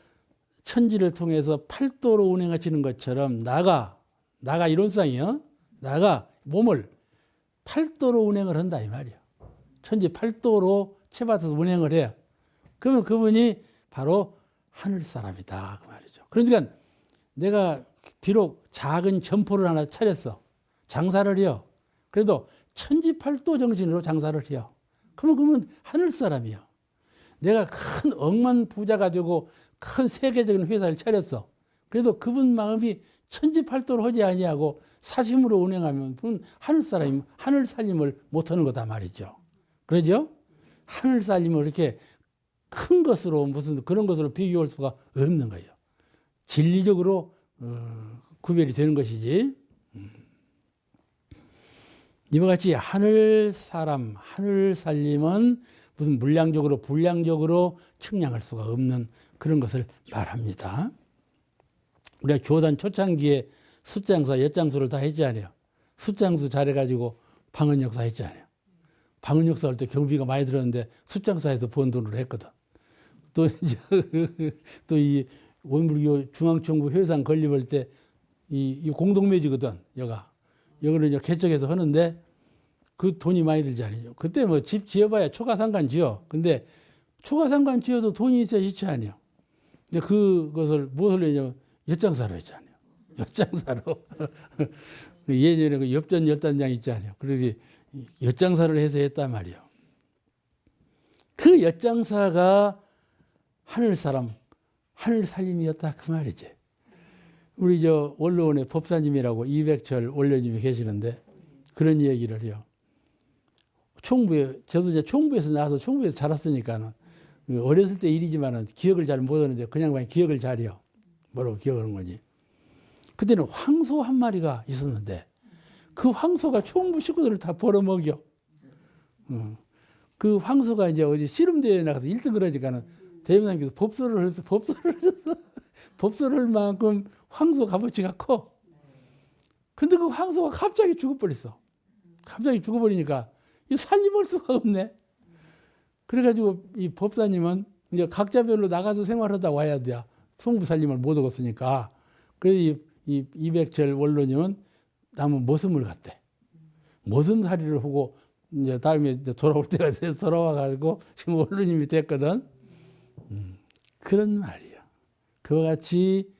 천지를 통해서 팔도로 운행하시는 것처럼 나가 이론상이요. 나가 몸을 팔도로 운행을 한다 이 말이에요. 천지 팔도로 채받아서 운행을 해요. 그러면 그분이 바로 하늘 사람이다 그 말이죠. 그러니까 내가 비록 작은 점포를 하나 차렸어. 장사를 해요. 그래도 천지팔도 정신으로 장사를 해요. 그러면 하늘 사람이요. 내가 큰 억만 부자가 되고 큰 세계적인 회사를 차렸어. 그래도 그분 마음이 천지팔도로 하지 아니하고 사심으로 운행하면 그건 하늘 사람이 하늘 살림을 못하는 거다 말이죠. 그러죠? 하늘 살림을 이렇게 큰 것으로 무슨 그런 것으로 비교할 수가 없는 거예요. 진리적으로 구별이 되는 것이지. 이와 같이 하늘 사람, 하늘 살림은 무슨 물량적으로 불량적으로 측량할 수가 없는 그런 것을 말합니다. 우리가 교단 초창기에 숫장사, 엿장수를 다 했지 않아요. 숫장수 잘해가지고 방언역사 했지 않아요. 방언역사 할 때 경비가 많이 들었는데 숫장사에서 번 돈으로 했거든. 또 이제 또 이 원불교 중앙정부 회상 건립할 때 이 공동묘지거든. 여기를 이제 개척해서 하는데 그 돈이 많이 들지 않아요. 그때 뭐 집 지어봐야 초가상관 지어. 근데 초가상관 지어도 돈이 있어야 좋지 않아요. 근데 그것을 무엇을 했냐면 엿장사로 했잖아요. 엿장사로. 예전에 그 엽전 열단장 있잖아요. 그래서 엿장사를 해서 했단 말이에요. 그 엿장사가 하늘 사람, 하늘 살림이었다 그 말이지. 우리 저 원로원의 법사님이라고 이백철 원로님이 계시는데 그런 얘기를 해요. 저도 이제 총부에서 나와서 총부에서 자랐으니까는 어렸을 때 일이지만은 기억을 잘 못하는데 그냥 기억을 잘해요. 뭐라고 기억하는 거지. 그때는 황소 한 마리가 있었는데 그 황소가 총부 식구들을 다 벌어먹여. 그 황소가 이제 어디 씨름대회에 나가서 1등을 하니까는 대변인께서 법소를 해서 법소를 할 만큼 황소 값어치가 커. 근데 그 황소가 갑자기 죽어버렸어. 갑자기 죽어버리니까 이 살림할 수가 없네. 그래가지고 이 법사님은 이제 각자별로 나가서 생활하다 와야 돼. 송부 살림을 못 얻었으니까. 그래서 이 이백철 원로님은 남은 머슴을 갔대. 머슴살이를 하고 이제 다음에 이제 돌아올 때가 돼서 돌아와가지고 지금 원로님이 됐거든. 그런 말이야. 그와 같이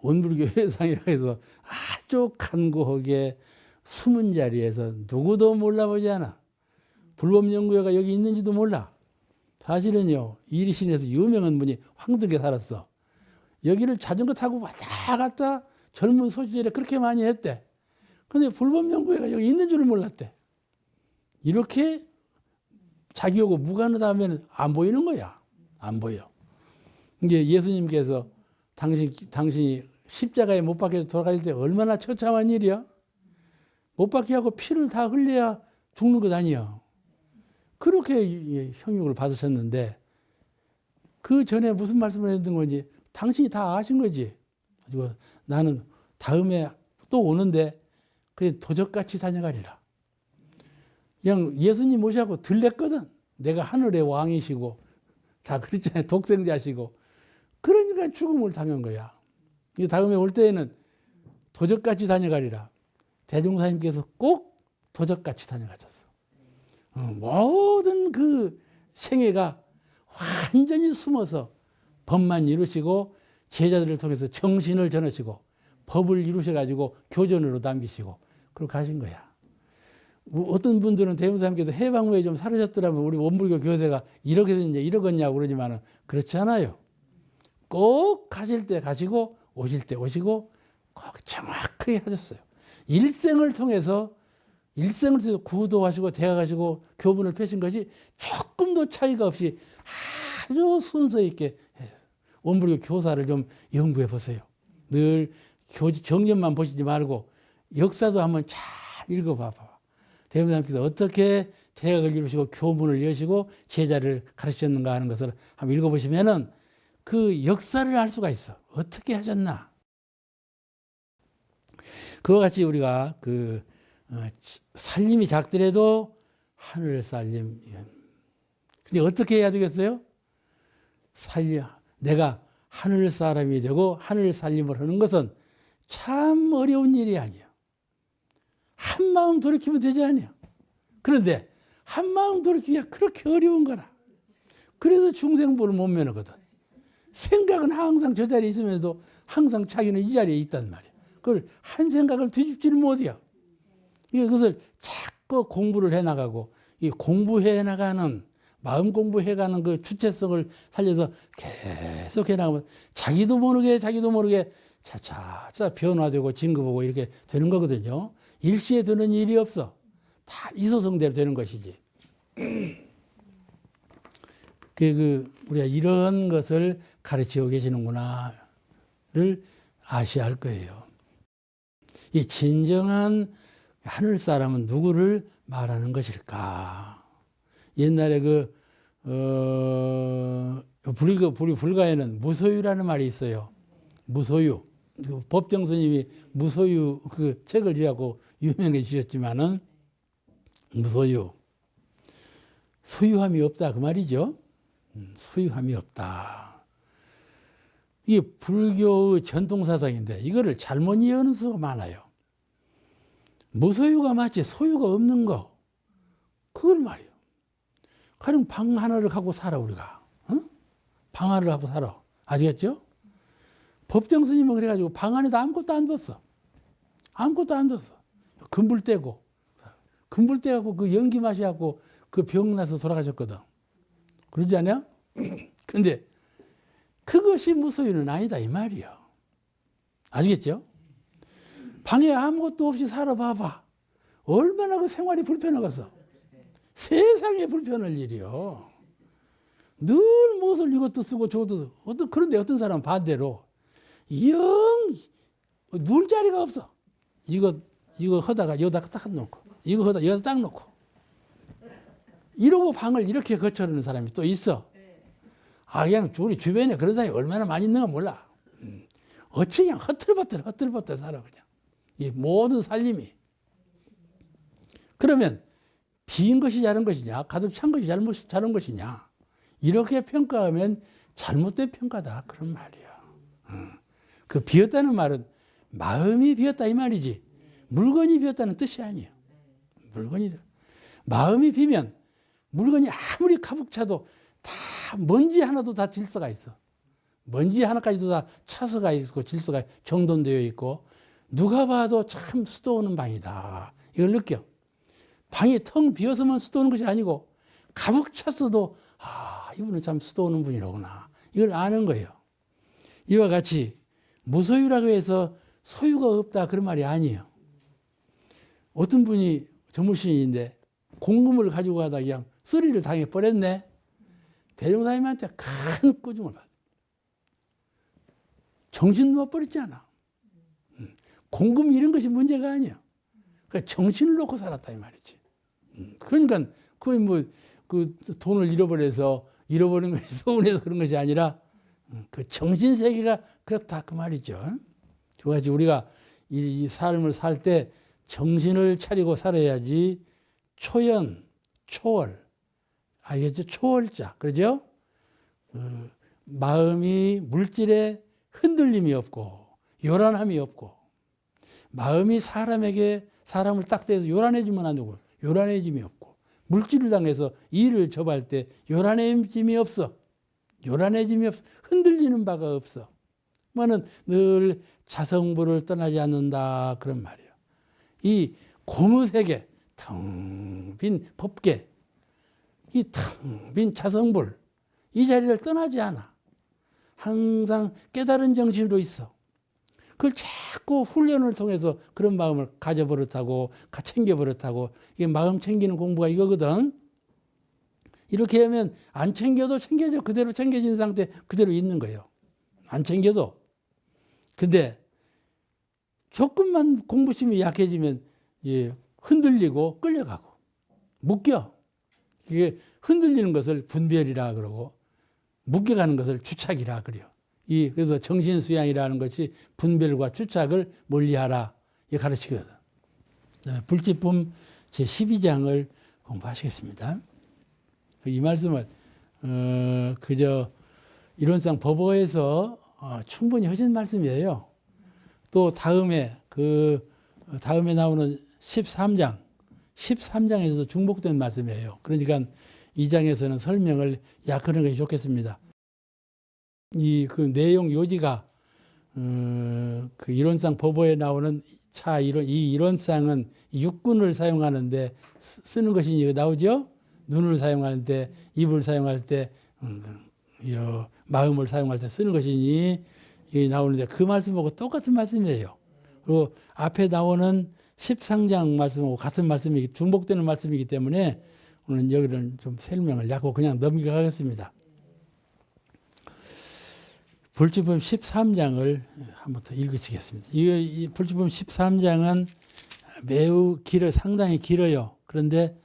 원불교 회상이라고 해서 아주 간고하게 숨은 자리에서 누구도 몰라보지 않아. 불법연구회가 여기 있는지도 몰라. 사실은요, 이리신에서 유명한 분이 황덕에 살았어. 여기를 자전거 타고 왔다 갔다 젊은 소시절에 그렇게 많이 했대. 근데 불법연구회가 여기 있는 줄을 몰랐대. 이렇게 자기하고 무관하다 하면 안 보이는 거야. 안 보여. 이제 예수님께서 당신이 십자가에 못 박혀서 돌아갈 때 얼마나 처참한 일이야? 못 박게 하고 피를 다 흘려야 죽는 것 아니야. 그렇게 형육을 받으셨는데 그 전에 무슨 말씀을 했던 건지 당신이 다 아신 거지. 그리고 나는 다음에 또 오는데 그게 도적같이 다녀가리라. 그냥 예수님 모시고 들렸거든. 내가 하늘의 왕이시고 다 그랬잖아요. 독생자시고. 그러니까 죽음을 당한 거야. 다음에 올 때에는 도적같이 다녀가리라. 대종사님께서 꼭 도적같이 다녀가셨어. 모든 그 생애가 완전히 숨어서 법만 이루시고 제자들을 통해서 정신을 전하시고 법을 이루셔가지고 교전으로 남기시고 그러고 가신 거야. 어떤 분들은 대종사님께서 해방 후에 좀 살으셨더라면 우리 원불교 교세가 이렇게 됐냐 이러겠냐고 그러지만은 그렇지 않아요. 꼭 가실 때 가시고 오실 때 오시고 꼭 정확하게 하셨어요. 일생을 통해서 구도하시고 대화하시고 교분을 펴신 것이 조금도 차이가 없이 아주 순서 있게 해요. 원불교 교사를 좀 연구해 보세요. 늘 정년만 보시지 말고 역사도 한번 잘 읽어봐봐. 대종사님께서 어떻게 대학을 이루시고 교문을 여시고 제자를 가르치셨는가 하는 것을 한번 읽어보시면은 그 역사를 알 수가 있어. 어떻게 하셨나. 그와 같이 우리가 살림이 작더라도 하늘 살림. 근데 어떻게 해야 되겠어요? 내가 하늘 사람이 되고 하늘 살림을 하는 것은 참 어려운 일이 아니야. 한 마음 돌이키면 되지 않냐. 그런데 한 마음 돌이키기가 그렇게 어려운 거라. 그래서 중생보를 못 면하거든. 생각은 항상 저 자리에 있으면서도 항상 자기는 이 자리에 있단 말이야. 그걸 한 생각을 뒤집지를 못해요. 그것을 자꾸 공부를 해나가고 이 공부해 나가는 마음 공부해가는 그 주체성을 살려서 계속 해나가면 자기도 모르게 차차차 변화되고 진급하고 이렇게 되는 거거든요. 일시에 되는 일이 없어. 다 이소성대로 되는 것이지. 우리가 이런 것을 가르치고 계시는구나를 아셔야 할 거예요. 이 진정한 하늘 사람은 누구를 말하는 것일까? 옛날에 불가에는 무소유라는 말이 있어요. 무소유. 법정 스님이 무소유 그 책을 지었고 유명해지셨지만은 무소유. 소유함이 없다 그 말이죠. 소유함이 없다. 이게 불교의 전통사상인데 이거를 잘못 이해하는 수가 많아요. 무소유가 마치 소유가 없는 거. 그걸 말이에요. 가령 방 하나를 갖고 살아 우리가. 응? 방 하나를 갖고 살아. 아시겠죠? 법정 스님은 그래가지고 방 안에도 아무것도 안 뒀어. 아무것도 안 뒀어. 금불 떼고 그 연기 마셔갖고 그 병 나서 돌아가셨거든. 그러지 않아요? 근데 그것이 무소유는 아니다 이 말이야. 아시겠죠? 방에 아무것도 없이 살아봐봐. 얼마나 그 생활이 불편하겠어. 세상에 불편할 일이요. 늘 무엇을 이것도 쓰고 저것도 쓰고. 그런데 어떤 사람은 반대로 누울 자리가 없어. 이거 하다가 여기다 딱 놓고 이거 하다가 여기다 딱 놓고 이러고 방을 이렇게 거쳐놓는 사람이 또 있어. 그냥 우리 주변에 그런 사람이 얼마나 많이 있는가 몰라. 어찌 그냥 허틀버틀 살아 그냥. 이 모든 살림이. 그러면 비인 것이 잘한 것이냐 가득 찬 것이 잘한 것이냐 이렇게 평가하면 잘못된 평가다 그런 말이야. 그 비었다는 말은 마음이 비었다 이 말이지 물건이 비었다는 뜻이 아니에요. 마음이 비면 물건이 아무리 가득 차도 다 먼지 하나도 다 질서가 있어. 먼지 하나까지도 다 차서가 있고 질서가 정돈되어 있고 누가 봐도 참 수도오는 방이다. 이걸 느껴. 방이 텅 비어서만 수도오는 것이 아니고 가득 찼어도 이분은 참 수도오는 분이로구나. 이걸 아는 거예요. 이와 같이 무소유라고 해서 소유가 없다 그런 말이 아니에요. 어떤 분이 전무신인데 공금을 가지고 가다 그냥 쓰리를 당해 버렸네. 대종사님한테 큰 꾸중을 받아. 정신 놓아버렸지 않아. 공금 이런 것이 문제가 아니야. 그러니까 정신을 놓고 살았다 이 말이지. 그러니까 거의 그 돈을 잃어버린 것이 서운해서 그런 것이 아니라 그 정신 세계가 그렇다 그 말이죠. 그같이 우리가 이 삶을 살 때 정신을 차리고 살아야지 초연, 초월, 알겠죠? 초월자, 그러죠? 마음이 물질에 흔들림이 없고 요란함이 없고 마음이 사람에게 사람을 딱 대서 요란해지면 안 되고 요란해짐이 없고 물질을 당해서 일을 접할 때 요란해짐이 없어. 요란해짐이 없어. 흔들리는 바가 없어. 뭐는 늘 자성불을 떠나지 않는다 그런 말이에요. 이 고무세계 텅 빈 법계 이 텅 빈 자성불 이 자리를 떠나지 않아. 항상 깨달은 정신으로 있어. 그걸 자꾸 훈련을 통해서 그런 마음을 가져버릇하고 챙겨버릇하고 이게 마음 챙기는 공부가 이거거든. 이렇게 하면 안 챙겨도 챙겨져. 그대로 챙겨진 상태 그대로 있는 거예요. 안 챙겨도. 근데 조금만 공부심이 약해지면 흔들리고 끌려가고 묶여. 이게 흔들리는 것을 분별이라 그러고 묶여가는 것을 주착이라 그래요. 그래서 정신수양이라는 것이 분별과 주착을 멀리하라 이 가르치거든. 불지품 제12장을 공부하시겠습니다. 이 말씀을 그저 이론상 법어에서 충분히 하신 말씀이에요. 또 다음에 나오는 13장에서도 중복된 말씀이에요. 그러니까 이 장에서는 설명을 약하는 것이 좋겠습니다. 그 내용 요지가 그 이론상 법어에 나오는 이 이론상은 육군을 사용하는데 쓰는 것이 나오죠. 눈을 사용할 때, 입을 사용할 때, 마음을 사용할 때 쓰는 것이니 나오는데 그 말씀하고 똑같은 말씀이에요. 그리고 앞에 나오는 13장 말씀하고 같은 말씀이 중복되는 말씀이기 때문에 오늘 여기는 좀 설명을 약고 그냥 넘겨가겠습니다. 불지품 13장을 한번 더 읽으시겠습니다. 이 불지품 13장은 매우 상당히 길어요. 그런데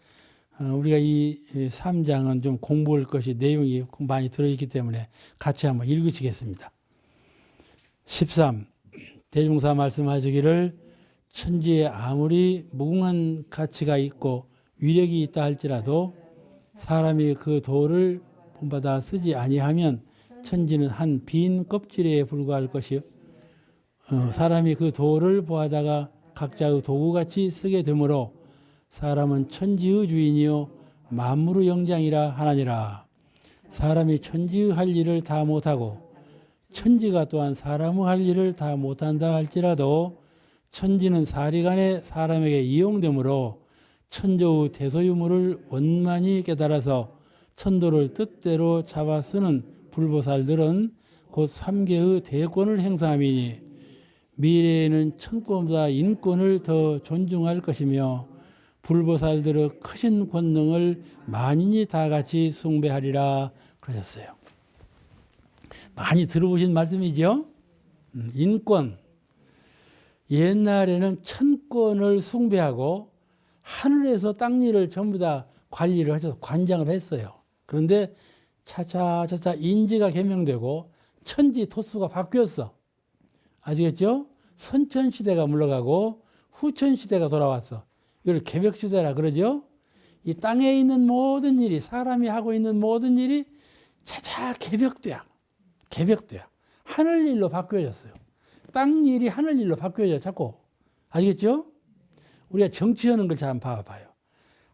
우리가 이 3장은 좀 공부할 것이 내용이 많이 들어있기 때문에 같이 한번 읽으시겠습니다. 13. 대종사 말씀하시기를 천지에 아무리 무궁한 가치가 있고 위력이 있다 할지라도 사람이 그 도를 본받아 쓰지 아니하면 천지는 한 빈 껍질에 불과할 것이요. 사람이 그 도를 보아다가 각자의 도구같이 쓰게 되므로 사람은 천지의 주인이요 만물의 영장이라 하나니라. 사람이 천지의 할 일을 다 못하고 천지가 또한 사람의 할 일을 다 못한다 할지라도 천지는 사리간에 사람에게 이용되므로 천조의 대소유물을 원만히 깨달아서 천도를 뜻대로 잡아 쓰는 불보살들은 곧 삼계의 대권을 행사함이니 미래에는 천권보다 인권을 더 존중할 것이며 불보살들의 크신 권능을 만인이 다 같이 숭배하리라 그러셨어요. 많이 들어보신 말씀이죠. 인권. 옛날에는 천권을 숭배하고 하늘에서 땅 일을 전부 다 관리를 하셔서 관장을 했어요. 그런데 차차 인지가 개명되고 천지 토수가 바뀌었어. 아시겠죠? 선천시대가 물러가고 후천시대가 돌아왔어. 이걸 개벽시대라 그러죠. 이 땅에 있는 모든 일이 사람이 하고 있는 모든 일이 차차 개벽돼야 하늘 일로 바뀌어졌어요. 땅 일이 하늘 일로 바뀌어져 자꾸. 아시겠죠? 우리가 정치하는 걸 잘 한번 봐봐요.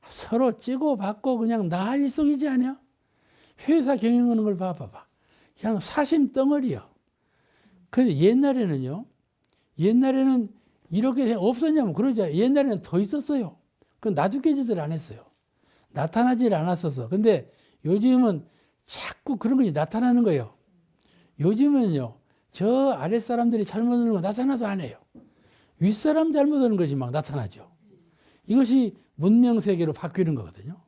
서로 찌고 받고 그냥 난리 속이지 않아요? 회사 경영하는 걸 봐봐. 그냥 사심 덩어리요. 근데 옛날에는 이렇게 없었냐면 그러죠. 옛날에는 더 있었어요. 그건 나두개짓을 안 했어요. 나타나질 않았어서. 근데 요즘은 자꾸 그런 것이 나타나는 거예요. 요즘은요, 저 아랫사람들이 잘못하는 거 나타나도 안 해요. 윗사람 잘못하는 것이 막 나타나죠. 이것이 문명세계로 바뀌는 거거든요.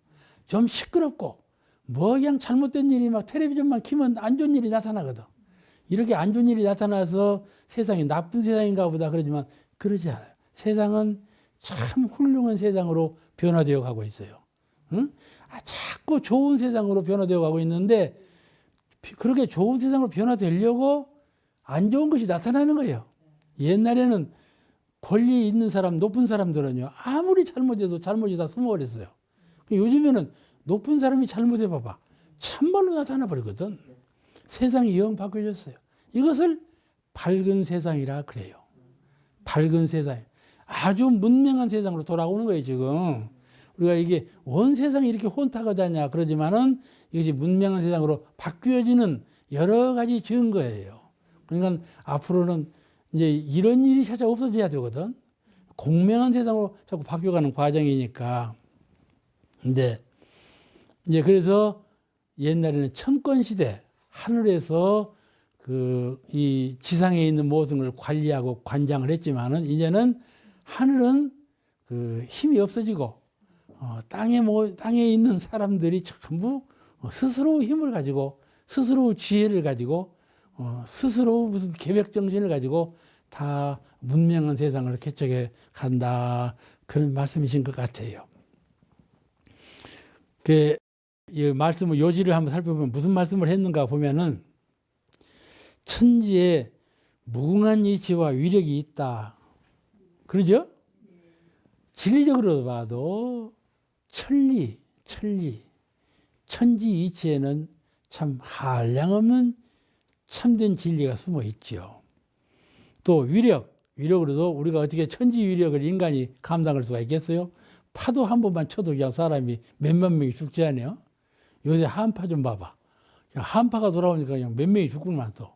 좀 시끄럽고, 그냥 잘못된 일이 막 텔레비전만 키면 안 좋은 일이 나타나거든. 이렇게 안 좋은 일이 나타나서 세상이 나쁜 세상인가 보다 그러지만 그러지 않아요. 세상은 참 훌륭한 세상으로 변화되어 가고 있어요. 응? 자꾸 좋은 세상으로 변화되어 가고 있는데 그렇게 좋은 세상으로 변화되려고 안 좋은 것이 나타나는 거예요. 옛날에는 권리 있는 사람, 높은 사람들은요, 아무리 잘못해도 잘못이 다 숨어버렸어요. 요즘에는 높은 사람이 잘못해봐봐. 참말로 나타나 버리거든. 세상이 영 바뀌어졌어요. 이것을 밝은 세상이라 그래요. 밝은 세상. 아주 문명한 세상으로 돌아오는 거예요, 지금. 우리가 이게 원 세상이 이렇게 혼탁하다냐 그러지만은 이것이 문명한 세상으로 바뀌어지는 여러 가지 증거예요. 그러니까 앞으로는 이제 이런 일이 차차 없어져야 되거든. 공명한 세상으로 자꾸 바뀌어가는 과정이니까. 근데 이제 그래서 옛날에는 천권 시대 하늘에서 이 지상에 있는 모든 걸 관리하고 관장을 했지만은 이제는 하늘은 힘이 없어지고 땅에 있는 사람들이 전부 스스로 힘을 가지고 스스로 지혜를 가지고 스스로 무슨 계획 정신을 가지고 다 문명한 세상을 개척해 간다 그런 말씀이신 것 같아요. 이 말씀을 요지를 한번 살펴보면 무슨 말씀을 했는가 보면은 천지에 무궁한 이치와 위력이 있다. 그러죠? 진리적으로 봐도 천지 이치에는 참 한량없는 참된 진리가 숨어 있죠. 또 위력으로도 우리가 어떻게 천지 위력을 인간이 감당할 수가 있겠어요? 파도 한 번만 쳐도 그냥 사람이 몇만 명이 죽지 않아요? 요새 한파 좀 봐봐. 한파가 돌아오니까 그냥 몇 명이 죽구만 또.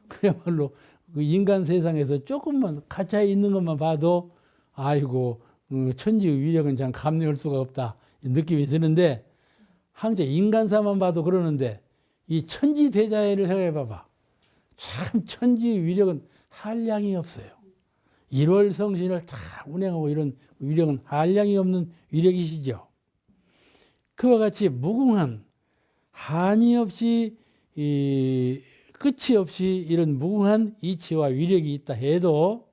그야말로 그 인간 세상에서 조금만 가차에 있는 것만 봐도 아이고 천지의 위력은 참 감내할 수가 없다 느낌이 드는데 항상 인간사만 봐도 그러는데 이 천지대자연을 생각해 봐봐. 참 천지의 위력은 한량이 없어요. 일월성신을 다 운행하고 이런 위력은 한량이 없는 위력이시죠. 그와 같이 무궁한 한이 없이 끝이 없이 이런 무궁한 이치와 위력이 있다 해도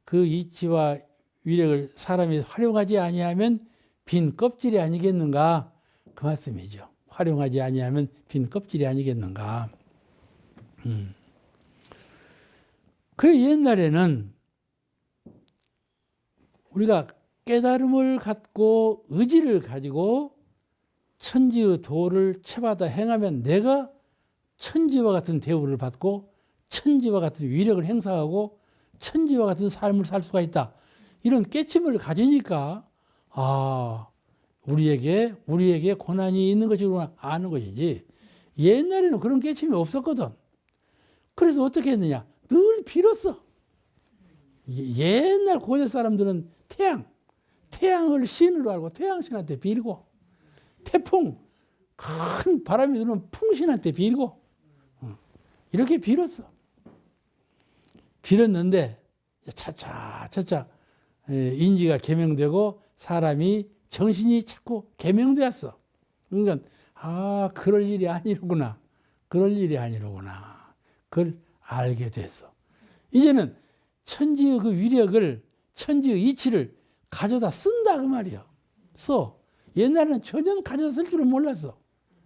그 이치와 위력을 사람이 활용하지 아니하면 빈 껍질이 아니겠는가 그 말씀이죠. 활용하지 아니하면 빈 껍질이 아니겠는가. 그 옛날에는 우리가 깨달음을 갖고 의지를 가지고 천지의 도를 채받아 행하면 내가 천지와 같은 대우를 받고 천지와 같은 위력을 행사하고 천지와 같은 삶을 살 수가 있다. 이런 깨침을 가지니까 우리에게 고난이 있는 것이구나 아는 것이지. 옛날에는 그런 깨침이 없었거든. 그래서 어떻게 했느냐? 늘 빌었어. 옛날 고대 사람들은 태양을 신으로 알고 태양신한테 빌고 태풍, 큰 바람이 들어오면 풍신한테 빌고 이렇게 빌었어. 빌었는데 차차 인지가 개명되고 사람이 정신이 자꾸 개명되었어. 그러니까 그럴 일이 아니로구나. 그걸 알게 됐어. 이제는 천지의 그 위력을 천지의 이치를 가져다 쓴다 그 말이야. 옛날에는 전혀 가져다 쓸 줄은 몰랐어.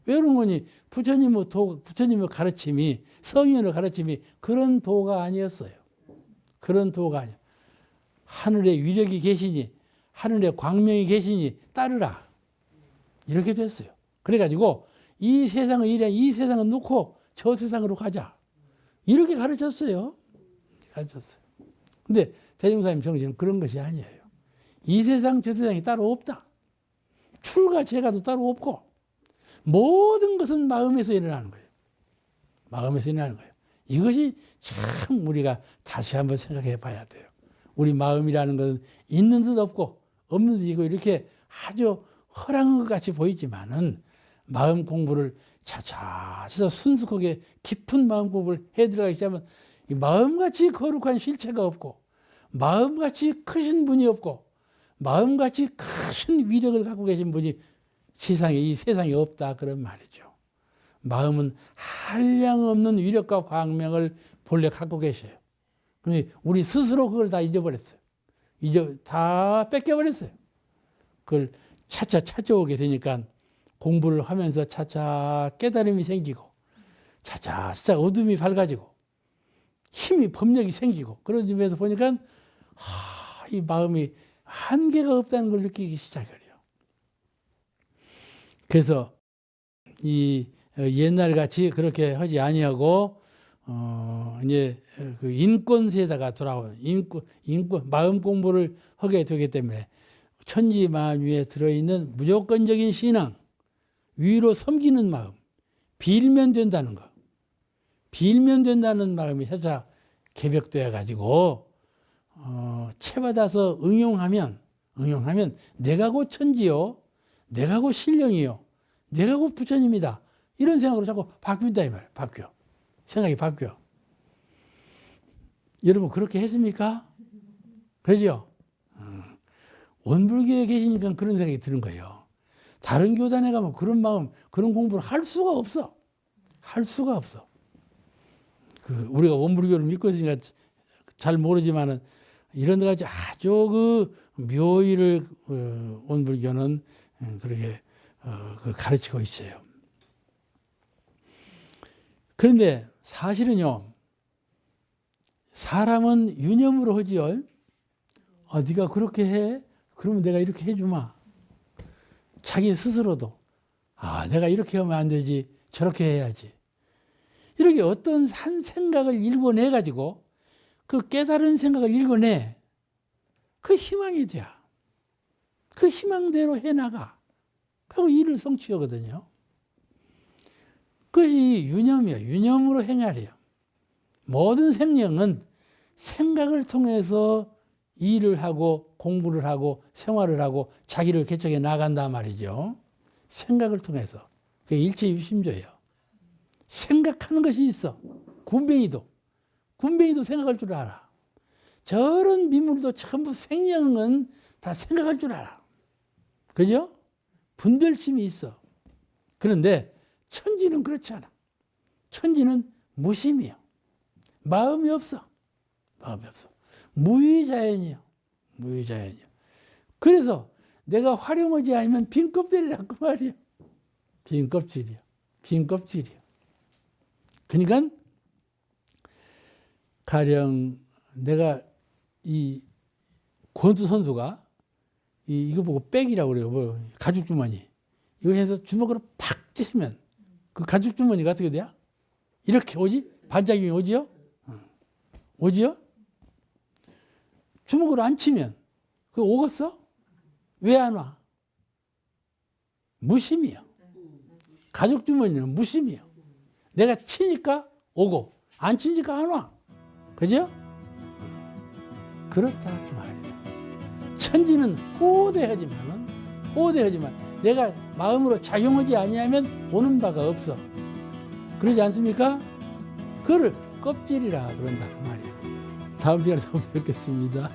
왜 그런 거니? 부처님의 가르침이 성인의 가르침이 그런 도가 아니었어요. 그런 도가 아니야. 하늘에 위력이 계시니 하늘에 광명이 계시니 따르라. 이렇게 됐어요. 그래가지고 이 세상은 놓고 저 세상으로 가자. 이렇게 가르쳤어요. 근데 대종사님 정신은 그런 것이 아니에요. 이 세상 저 세상이 따로 없다. 출가 제가도 따로 없고 모든 것은 마음에서 일어나는 거예요. 이것이 참 우리가 다시 한번 생각해 봐야 돼요. 우리 마음이라는 것은 있는 듯 없고 없는 듯 있고 이렇게 아주 허랑한 것 같이 보이지만은 마음 공부를 차차차차 순수하게 깊은 마음 공부를 해 들어가기 시작하면 이 마음같이 거룩한 실체가 없고 마음같이 크신 분이 없고 마음같이 크신 위력을 갖고 계신 분이 이 세상에 없다 그런 말이죠. 마음은 한량없는 위력과 광명을 본래 갖고 계셔요. 근데 우리 스스로 그걸 다 잊어버렸어요. 다 뺏겨버렸어요. 그걸 차차 찾아오게 되니까 공부를 하면서 차차 깨달음이 생기고 차차 어둠이 밝아지고 법력이 생기고 그런 점에서 보니까 이 마음이 한계가 없다는 걸 느끼기 시작해요. 그래서 이 옛날 같이 그렇게 하지 아니하고 이제 그 인권세에다가 돌아오는 인권 마음 공부를 하게 되기 때문에 천지만유에 들어있는 무조건적인 신앙, 위로 섬기는 마음, 빌면 된다는 거, 빌면 된다는 마음이 살짝 개벽되어 가지고 채받아서 응용하면 내가 곧 천지요, 내가 곧 신령이요, 내가 곧 부처님이다, 이런 생각으로 자꾸 바뀐다 이 말이에요. 바뀌어. 생각이 바뀌어. 여러분 그렇게 했습니까? 그죠? 원불교에 계시니까 그런 생각이 드는 거예요. 다른 교단에 가면 그런 마음, 그런 공부를 할 수가 없어. 할 수가 없어. 우리가 원불교를 믿고 있으니까 잘 모르지만은 이런 데 가지 아주 그 묘의를 원불교는 그렇게 가르치고 있어요. 그런데 사실은요, 사람은 유념으로 하지요. 네가 그렇게 해? 그러면 내가 이렇게 해주마. 자기 스스로도 내가 이렇게 하면 안 되지, 저렇게 해야지. 이렇게 어떤 한 생각을 읽어내 가지고 그 깨달은 생각을 읽어내. 그 희망이 돼. 그 희망대로 해나가. 하고 일을 성취하거든요. 그것이 유념이에요. 유념으로 행하래요. 모든 생명은 생각을 통해서 일을 하고 공부를 하고 생활을 하고 자기를 개척해 나간다 말이죠. 생각을 통해서. 그게 일체유심조예요. 생각하는 것이 있어. 군뱅이도 생각할 줄 알아. 저런 미물도 전부 생명은 다 생각할 줄 알아. 그죠? 분별심이 있어. 그런데 천지는 그렇지 않아. 천지는 무심이요. 마음이 없어. 무위자연이요. 그래서 내가 활용하지 않으면 빈 껍질이란 그 말이야. 빈 껍질이요. 그러니까 가령 내가 이 권투 선수가 이거 보고 백이라고 그래요. 뭐 가죽 주머니. 이거 해서 주먹으로 팍 찌면 그 가죽 주머니가 어떻게 돼요? 이렇게 오지? 반작용이 오지요? 오지요? 주먹으로 안 치면 그거 오겠어? 왜 안 와? 무심이요. 가죽 주머니는 무심이요. 내가 치니까 오고 안 치니까 안 와. 그죠? 그렇다 그 말이에요. 천지는 호대하지만 내가 마음으로 작용하지 아니하면 오는 바가 없어. 그러지 않습니까? 그를 껍질이라 그런다 그 말이에요. 다음 시간에 또 뵙겠습니다.